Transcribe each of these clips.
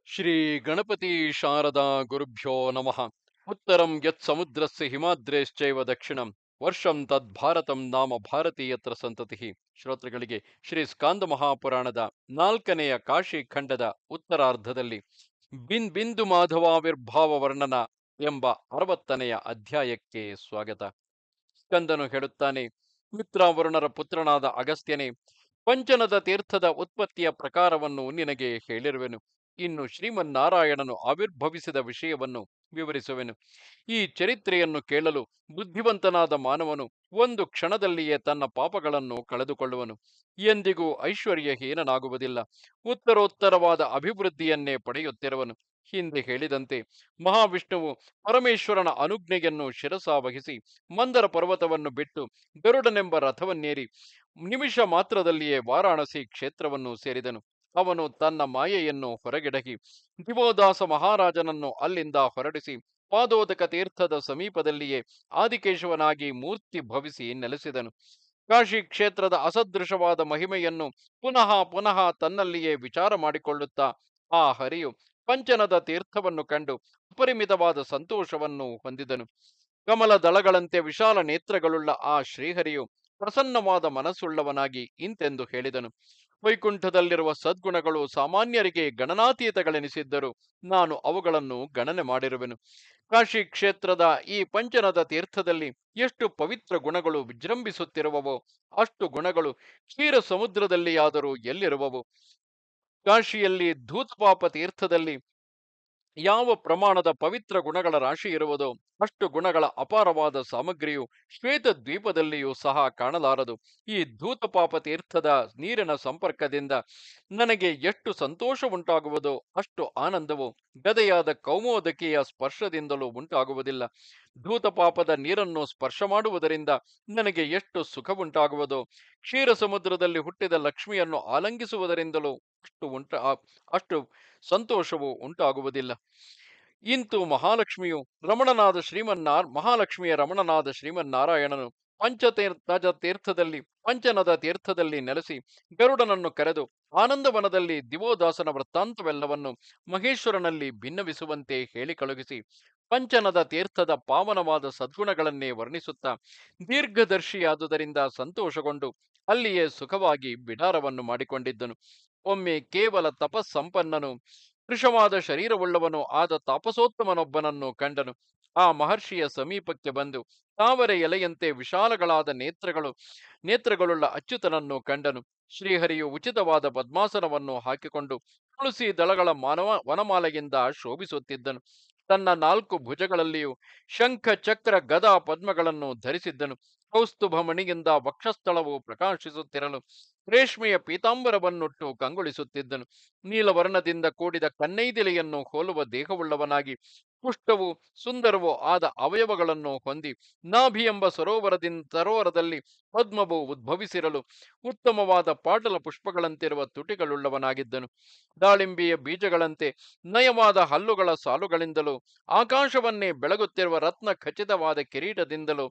ಶ್ರೀ ಗಣಪತಿ ಶಾರದಾ ಗುರುಭ್ಯೋ ನಮಃ. ಉತ್ತರಂ ಯತ್ ಸಮುದ್ರಸ್ಯ ಹಿಮಾದ್ರೇಶ್ಚೈವ ದಕ್ಷಿಣಂ ವರ್ಷಂ ತದ್ ಭಾರತಂ ನಾಮ ಭಾರತೀಯತ್ರ ಸಂತತಿ. ಶ್ರೋತೃಗಳಿಗೆ ಶ್ರೀ ಸ್ಕಾಂದ ಮಹಾಪುರಾಣದ 4ನೆಯ ಕಾಶಿ ಖಂಡದ ಉತ್ತರಾರ್ಧದಲ್ಲಿ ಬಿಂದು ಮಾಧವಾವಿರ್ಭಾವ ವರ್ಣನ ಎಂಬ 60ನೆಯ ಅಧ್ಯಾಯಕ್ಕೆ ಸ್ವಾಗತ. ಸ್ಕಂದನು ಹೇಳುತ್ತಾನೆ, ಮಿತ್ರಾವರುಣರ ಪುತ್ರನಾದ ಅಗಸ್ತ್ಯನೇ, ಪಂಚನದ ತೀರ್ಥದ ಉತ್ಪತ್ತಿಯ ಪ್ರಕಾರವನ್ನು ನಿನಗೆ ಹೇಳಿರುವೆನು. ಇನ್ನು ಶ್ರೀಮನ್ನಾರಾಯಣನು ಆವಿರ್ಭವಿಸಿದ ವಿಷಯವನ್ನು ವಿವರಿಸುವೆನು. ಈ ಚರಿತ್ರೆಯನ್ನು ಕೇಳಲು ಬುದ್ಧಿವಂತನಾದ ಮಾನವನು ಒಂದು ಕ್ಷಣದಲ್ಲಿಯೇ ತನ್ನ ಪಾಪಗಳನ್ನು ಕಳೆದುಕೊಳ್ಳುವನು. ಎಂದಿಗೂ ಐಶ್ವರ್ಯಹೀನನಾಗುವುದಿಲ್ಲ. ಉತ್ತರೋತ್ತರವಾದ ಅಭಿವೃದ್ಧಿಯನ್ನೇ ಪಡೆಯುತ್ತಿರುವನು. ಹಿಂದೆ ಹೇಳಿದಂತೆ ಮಹಾವಿಷ್ಣುವು ಪರಮೇಶ್ವರನ ಅನುಜ್ಞೆಯನ್ನು ಶಿರಸಾವಹಿಸಿ ಮಂದರ ಪರ್ವತವನ್ನು ಬಿಟ್ಟು ಗರುಡನೆಂಬ ರಥವನ್ನೇರಿ ನಿಮಿಷ ಮಾತ್ರದಲ್ಲಿಯೇ ವಾರಾಣಸಿ ಕ್ಷೇತ್ರವನ್ನು ಸೇರಿದನು. ಅವನು ತನ್ನ ಮಾಯೆಯನ್ನು ಹೊರಗಿಡಗಿ ದಿವೋದಾಸ ಮಹಾರಾಜನನ್ನು ಅಲ್ಲಿಂದ ಹೊರಡಿಸಿ ಪಾದೋದಕ ತೀರ್ಥದ ಸಮೀಪದಲ್ಲಿಯೇ ಆದಿಕೇಶವನಾಗಿ ಮೂರ್ತಿ ಭವಿಸಿ ನೆಲೆಸಿದನು. ಕಾಶಿ ಕ್ಷೇತ್ರದ ಅಸದೃಶವಾದ ಮಹಿಮೆಯನ್ನು ಪುನಃ ಪುನಃ ತನ್ನಲ್ಲಿಯೇ ವಿಚಾರ ಮಾಡಿಕೊಳ್ಳುತ್ತಾ ಆ ಹರಿಯು ಪಂಚನದ ತೀರ್ಥವನ್ನು ಕಂಡು ಅಪರಿಮಿತವಾದ ಸಂತೋಷವನ್ನು ಹೊಂದಿದನು. ಕಮಲ ದಳಗಳಂತೆ ವಿಶಾಲ ನೇತ್ರಗಳುಳ್ಳ ಆ ಶ್ರೀಹರಿಯು ಪ್ರಸನ್ನವಾದ ಮನಸ್ಸುಳ್ಳವನಾಗಿ ಇಂತೆಂದು ಹೇಳಿದನು. ವೈಕುಂಠದಲ್ಲಿರುವ ಸದ್ಗುಣಗಳು ಸಾಮಾನ್ಯರಿಗೆ ಗಣನಾತೀತಗಳೆನಿಸಿದ್ದರೂ ನಾನು ಅವುಗಳನ್ನು ಗಣನೆ ಮಾಡಿರುವೆನು. ಕಾಶಿ ಕ್ಷೇತ್ರದ ಈ ಪಂಚನದ ತೀರ್ಥದಲ್ಲಿ ಎಷ್ಟು ಪವಿತ್ರ ಗುಣಗಳು ವಿಜೃಂಭಿಸುತ್ತಿರುವವೋ ಅಷ್ಟು ಗುಣಗಳು ಕ್ಷೀರ ಸಮುದ್ರದಲ್ಲಿಯಾದರೂ ಎಲ್ಲಿರುವವು? ಕಾಶಿಯಲ್ಲಿ ಧೂತಪಾಪ ತೀರ್ಥದಲ್ಲಿ ಯಾವ ಪ್ರಮಾಣದ ಪವಿತ್ರ ಗುಣಗಳ ರಾಶಿ ಇರುವುದೋ ಅಷ್ಟು ಗುಣಗಳ ಅಪಾರವಾದ ಸಾಮಗ್ರಿಯು ಶ್ವೇತ ದ್ವೀಪದಲ್ಲಿಯೂ ಸಹ ಕಾಣಲಾರದು. ಈ ಧೂತಪಾಪ ತೀರ್ಥದ ನೀರಿನ ಸಂಪರ್ಕದಿಂದ ನನಗೆ ಎಷ್ಟು ಸಂತೋಷ ಉಂಟಾಗುವುದೋ ಅಷ್ಟು ಆನಂದವು ಗದೆಯಾದ ಕೌಮೋದಕಿಯ ಸ್ಪರ್ಶದಿಂದಲೂ ಉಂಟಾಗುವುದಿಲ್ಲ. ಧೂತಪಾಪದ ನೀರನ್ನು ಸ್ಪರ್ಶ ಮಾಡುವುದರಿಂದ ನನಗೆ ಎಷ್ಟು ಸುಖವುಂಟಾಗುವುದೋ ಕ್ಷೀರ ಸಮುದ್ರದಲ್ಲಿ ಹುಟ್ಟಿದ ಲಕ್ಷ್ಮಿಯನ್ನು ಆಲಂಗಿಸುವುದರಿಂದಲೂ ಅಷ್ಟು ಸಂತೋಷವು ಉಂಟಾಗುವುದಿಲ್ಲ. ಇಂತು ಮಹಾಲಕ್ಷ್ಮಿಯ ರಮಣನಾದ ಶ್ರೀಮನ್ನಾರಾಯಣನು ಪಂಚನದ ತೀರ್ಥದಲ್ಲಿ ನೆಲೆಸಿ ಗರುಡನನ್ನು ಕರೆದು ಆನಂದವನದಲ್ಲಿ ದಿವೋದಾಸನ ವೃತ್ತಾಂತವೆಲ್ಲವನ್ನು ಮಹೇಶ್ವರನಲ್ಲಿ ಭಿನ್ನವಿಸುವಂತೆ ಹೇಳಿ ಕಳುಹಿಸಿ ಪಂಚನದ ತೀರ್ಥದ ಪಾವನವಾದ ಸದ್ಗುಣಗಳನ್ನೇ ವರ್ಣಿಸುತ್ತಾ ದೀರ್ಘದರ್ಶಿಯಾದುದರಿಂದ ಸಂತೋಷಗೊಂಡು ಅಲ್ಲಿಯೇ ಸುಖವಾಗಿ ಬಿಡಾರವನ್ನು ಮಾಡಿಕೊಂಡಿದ್ದನು. ಒಮ್ಮೆ ಕೇವಲ ತಪಸ್ಸಂಪನ್ನನು ಕೃಶವಾದ ಶರೀರವುಳ್ಳವನು ಆದ ತಾಪಸೋತ್ತಮನೊಬ್ಬನನ್ನು ಕಂಡನು. ಆ ಮಹರ್ಷಿಯ ಸಮೀಪಕ್ಕೆ ಬಂದು ತಾವರೆ ಎಲೆಯಂತೆ ವಿಶಾಲಗಳಾದ ನೇತ್ರಗಳುಳ್ಳ ಅಚ್ಯುತನನ್ನು ಕಂಡನು. ಶ್ರೀಹರಿಯು ಉಚಿತವಾದ ಪದ್ಮಾಸನವನ್ನು ಹಾಕಿಕೊಂಡು ತುಳಸಿ ದಳಗಳ ವನಮಾಲೆಯಿಂದ ಶೋಭಿಸುತ್ತಿದ್ದನು. ತನ್ನ 4 ಭುಜಗಳಲ್ಲಿಯೂ ಶಂಖ ಚಕ್ರ ಗದಾ ಪದ್ಮಗಳನ್ನು ಧರಿಸಿದ್ದನು. ಕೌಸ್ತುಭ ಮಣಿಯಿಂದ ವಕ್ಷಸ್ಥಳವು ಪ್ರಕಾಶಿಸುತ್ತಿರಲು ರೇಷ್ಮೆಯ ಪೀತಾಂಬರವನ್ನುಟ್ಟು ಕಂಗೊಳಿಸುತ್ತಿದ್ದನು. ನೀಲವರ್ಣದಿಂದ ಕೂಡಿದ ಕನ್ನೈದಿಲೆಯನ್ನು ಹೋಲುವ ದೇಹವುಳ್ಳವನಾಗಿ ಪುಷ್ಟವೂ ಸುಂದರವೂ ಆದ ಅವಯವಗಳನ್ನು ಹೊಂದಿ ನಾಭಿ ಎಂಬ ಸರೋವರದಲ್ಲಿ ಪದ್ಮವು ಉದ್ಭವಿಸಿರಲು ಉತ್ತಮವಾದ ಪಾಟಲ ಪುಷ್ಪಗಳಂತಿರುವ ತುಟಿಗಳುಳ್ಳವನಾಗಿದ್ದನು. ದಾಳಿಂಬೆಯ ಬೀಜಗಳಂತೆ ನಯವಾದ ಹಲ್ಲುಗಳ ಸಾಲುಗಳಿಂದಲೂ ಆಕಾಶವನ್ನೇ ಬೆಳಗುತ್ತಿರುವ ರತ್ನ ಖಚಿತವಾದ ಕಿರೀಟದಿಂದಲೂ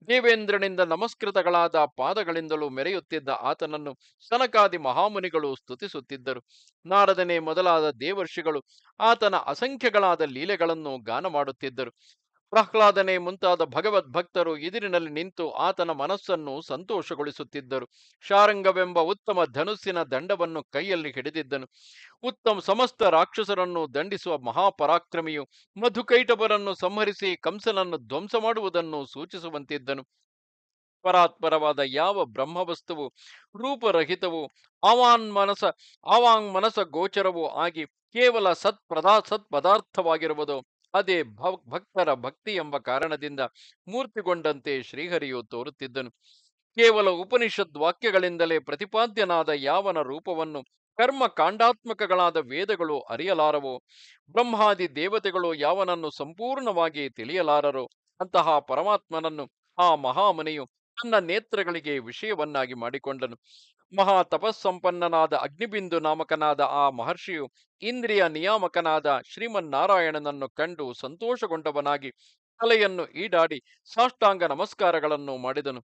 ದೇವೇಂದ್ರನಿಂದ ನಮಸ್ಕೃತಗಳಾದ ಪಾದಗಳಿಂದಲೂ ಮೆರೆಯುತ್ತಿದ್ದ ಆತನನ್ನು ಸನಕಾದಿ ಮಹಾಮುನಿಗಳು ಸ್ತುತಿಸುತ್ತಿದ್ದರು. ನಾರದನೇ ಮೊದಲಾದ ದೇವರ್ಷಿಗಳು ಆತನ ಅಸಂಖ್ಯಗಳಾದ ಲೀಲೆಗಳನ್ನು ಗಾನ ಮಾಡುತ್ತಿದ್ದರು. ಪ್ರಹ್ಲಾದನೇ ಮುಂತಾದ ಭಗವದ್ಭಕ್ತರು ಎದುರಿನಲ್ಲಿ ನಿಂತು ಆತನ ಮನಸ್ಸನ್ನು ಸಂತೋಷಗೊಳಿಸುತ್ತಿದ್ದರು. ಶಾರಂಗವೆಂಬ ಉತ್ತಮ ಧನುಸ್ಸಿನ ದಂಡವನ್ನು ಕೈಯಲ್ಲಿ ಹಿಡಿದಿದ್ದನು. ಸಮಸ್ತ ರಾಕ್ಷಸರನ್ನು ದಂಡಿಸುವ ಮಹಾಪರಾಕ್ರಮಿಯು ಮಧುಕೈಟಭರನ್ನು ಸಂಹರಿಸಿ ಕಂಸನನ್ನು ಧ್ವಂಸ ಮಾಡುವುದನ್ನು ಸೂಚಿಸುವಂತಿದ್ದನು. ಪರಾತ್ಪರವಾದ ಯಾವ ಬ್ರಹ್ಮವಸ್ತುವು ರೂಪರಹಿತವೂ ಆವಾಂಗ್ ಮನಸ ಗೋಚರವೂ ಆಗಿ ಕೇವಲ ಸತ್ಪದಾರ್ಥವಾಗಿರುವುದೋ ಅದೇ ಭಕ್ತರ ಭಕ್ತಿ ಎಂಬ ಕಾರಣದಿಂದ ಮೂರ್ತಿಗೊಂಡಂತೆ ಶ್ರೀಹರಿಯು ತೋರುತ್ತಿದ್ದನು. ಕೇವಲ ಉಪನಿಷದ್ ವಾಕ್ಯಗಳಿಂದಲೇ ಪ್ರತಿಪಾದ್ಯನಾದ ಯಾವನ ರೂಪವನ್ನು ಕರ್ಮ ಕಾಂಡಾತ್ಮಕಗಳಾದ ವೇದಗಳು ಅರಿಯಲಾರವೋ, ಬ್ರಹ್ಮಾದಿ ದೇವತೆಗಳು ಯಾವನನ್ನು ಸಂಪೂರ್ಣವಾಗಿ ತಿಳಿಯಲಾರರೋ ಅಂತಹ ಪರಮಾತ್ಮನನ್ನು ಆ ಮಹಾಮುನಿಯು ತನ್ನ ನೇತ್ರಗಳಿಗೆ ವಿಷಯವನ್ನಾಗಿ ಮಾಡಿಕೊಂಡನು. ಮಹಾ ತಪಸ್ಸಂಪನ್ನನಾದ ಅಗ್ನಿಬಿಂದು ನಾಮಕನಾದ ಆ ಮಹರ್ಷಿಯು ಇಂದ್ರಿಯ ನಿಯಾಮಕನಾದ ಶ್ರೀಮನ್ನಾರಾಯಣನನ್ನು ಕಂಡು ಸಂತೋಷಗೊಂಡವನಾಗಿ ತಲೆಯನ್ನು ಈಡಾಡಿ ಸಾಷ್ಟಾಂಗ ನಮಸ್ಕಾರಗಳನ್ನು ಮಾಡಿದನು.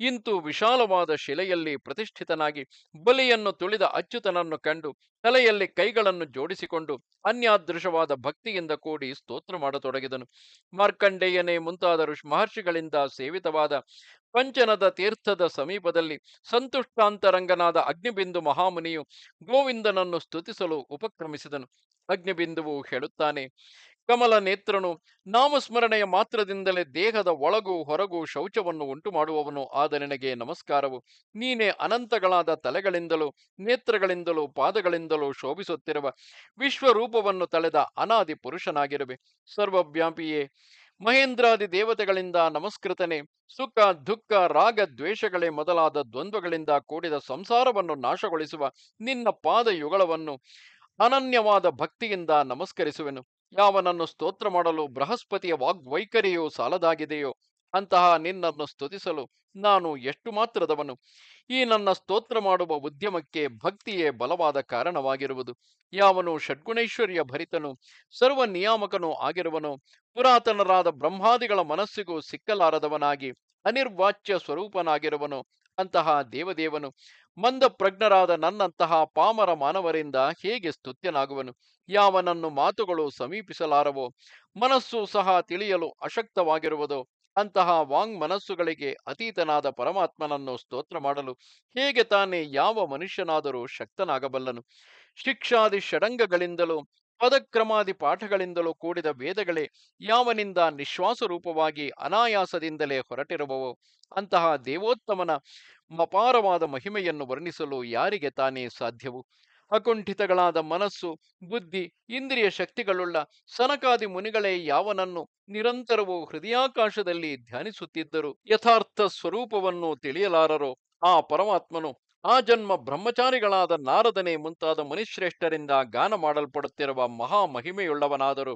ಇಂತು ವಿಶಾಲವಾದ ಶಿಲೆಯಲ್ಲಿ ಪ್ರತಿಷ್ಠಿತನಾಗಿ ಬಲಿಯನ್ನು ತುಳಿದ ಅಚ್ಯುತನನ್ನು ಕಂಡು ತಲೆಯಲ್ಲಿ ಕೈಗಳನ್ನು ಜೋಡಿಸಿಕೊಂಡು ಅನ್ಯಾದೃಶವಾದ ಭಕ್ತಿಯಿಂದ ಕೂಡಿ ಸ್ತೋತ್ರ ಮಾಡತೊಡಗಿದನು. ಮಾರ್ಕಂಡೇಯನೇ ಮುಂತಾದ ಮಹರ್ಷಿಗಳಿಂದ ಸೇವಿತವಾದ ಪಂಚನದ ತೀರ್ಥದ ಸಮೀಪದಲ್ಲಿ ಸಂತುಷ್ಟಾಂತರಂಗನಾದ ಅಗ್ನಿಬಿಂದು ಮಹಾಮುನಿಯು ಗೋವಿಂದನನ್ನು ಸ್ತುತಿಸಲು ಉಪಕ್ರಮಿಸಿದನು. ಅಗ್ನಿಬಿಂದುವು ಹೇಳುತ್ತಾನೆ: ಕಮಲ ನೇತ್ರನು, ನಾಮಸ್ಮರಣೆಯ ಮಾತ್ರದಿಂದಲೇ ದೇಹದ ಒಳಗೂ ಹೊರಗೂ ಶೌಚವನ್ನು ಉಂಟು ಮಾಡುವವನು ಆದ ನಿನಗೆ ನಮಸ್ಕಾರವು. ನೀನೇ ಅನಂತಗಳಾದ ತಲೆಗಳಿಂದಲೂ ನೇತ್ರಗಳಿಂದಲೂ ಪಾದಗಳಿಂದಲೂ ಶೋಭಿಸುತ್ತಿರುವ ವಿಶ್ವರೂಪವನ್ನು ತಳೆದ ಅನಾದಿ ಪುರುಷನಾಗಿರುವೆ. ಸರ್ವವ್ಯಾಪಿಯೇ, ಮಹೇಂದ್ರಾದಿ ದೇವತೆಗಳಿಂದ ನಮಸ್ಕೃತನೆ, ಸುಖ ದುಃಖ ರಾಗ ದ್ವೇಷಗಳೇ ಮೊದಲಾದ ದ್ವಂದ್ವಗಳಿಂದ ಕೂಡಿದ ಸಂಸಾರವನ್ನು ನಾಶಗೊಳಿಸುವ ನಿನ್ನ ಪಾದಯುಗಳವನ್ನು ಅನನ್ಯವಾದ ಭಕ್ತಿಯಿಂದ ನಮಸ್ಕರಿಸುವೆನು. ಯಾವನನ್ನು ಸ್ತೋತ್ರ ಮಾಡಲು ಬೃಹಸ್ಪತಿಯ ವಾಗ್ವೈಖರಿಯು ಸಾಲದಾಗಿದೆಯೋ ಅಂತಹ ನಿನ್ನನ್ನು ಸ್ತುತಿಸಲು ನಾನು ಎಷ್ಟು ಮಾತ್ರದವನು. ಈ ನನ್ನ ಸ್ತೋತ್ರ ಮಾಡುವ ಉದ್ಯಮಕ್ಕೆ ಭಕ್ತಿಯೇ ಬಲವಾದ ಕಾರಣವಾಗಿರುವುದು. ಯಾವನು ಷಡ್ಗುಣೈಶ್ವರ್ಯ ಭರಿತನು, ಸರ್ವ ನಿಯಾಮಕನೂ ಆಗಿರುವನೋ, ಪುರಾತನರಾದ ಬ್ರಹ್ಮಾದಿಗಳ ಮನಸ್ಸಿಗೂ ಸಿಕ್ಕಲಾರದವನಾಗಿ ಅನಿರ್ವಾಚ್ಯ ಸ್ವರೂಪನಾಗಿರುವನು, ಅಂತಹ ದೇವದೇವನು ಮಂದಪ್ರಜ್ಞರಾದ ನನ್ನಂತಹ ಪಾಮರ ಮಾನವರಿಂದ ಹೇಗೆ ಸ್ತುತ್ಯನಾಗುವನು? ಯಾವನನ್ನು ಮಾತುಗಳು ಸಮೀಪಿಸಲಾರವೋ, ಮನಸ್ಸು ಸಹ ತಿಳಿಯಲು ಅಶಕ್ತವಾಗಿರುವುದೋ, ಅಂತಹ ವಾಂಗ್ ಮನಸ್ಸುಗಳಿಗೆ ಅತೀತನಾದ ಪರಮಾತ್ಮನನ್ನು ಸ್ತೋತ್ರ ಮಾಡಲು ಹೇಗೆ ತಾನೇ ಯಾವ ಮನುಷ್ಯನಾದರೂ ಶಕ್ತನಾಗಬಲ್ಲನು? ಶಿಕ್ಷಾದಿ ಷಡಂಗಗಳಿಂದಲೂ ಪದಕ್ರಮಾದಿ ಪಾಠಗಳಿಂದಲೂ ಕೂಡಿದ ವೇದಗಳೇ ಯಾವನಿಂದ ನಿಶ್ವಾಸ ರೂಪವಾಗಿ ಅನಾಯಾಸದಿಂದಲೇ ಹೊರಟಿರುವವೋ, ಅಂತಹ ದೇವೋತ್ತಮನ ಅಪಾರವಾದ ಮಹಿಮೆಯನ್ನು ವರ್ಣಿಸಲು ಯಾರಿಗೆ ತಾನೇ ಸಾಧ್ಯವು? ಅಕುಂಠಿತಗಳಾದ ಮನಸ್ಸು, ಬುದ್ಧಿ, ಇಂದ್ರಿಯ ಶಕ್ತಿಗಳುಳ್ಳ ಸನಕಾದಿ ಮುನಿಗಳೇ ಯಾವನನ್ನು ನಿರಂತರವೂ ಹೃದಯಾಕಾಶದಲ್ಲಿ ಧ್ಯಾನಿಸುತ್ತಿದ್ದರು ಯಥಾರ್ಥ ಸ್ವರೂಪವನ್ನು ತಿಳಿಯಲಾರರೋ, ಆ ಪರಮಾತ್ಮನು ಆ ಜನ್ಮ ಬ್ರಹ್ಮಚಾರಿಗಳಾದ ನಾರದನೇ ಮುಂತಾದ ಮುನಿಶ್ರೇಷ್ಠರಿಂದ ಗಾನ ಮಾಡಲ್ಪಡುತ್ತಿರುವ ಮಹಾಮಹಿಮೆಯುಳ್ಳವನಾದರೂ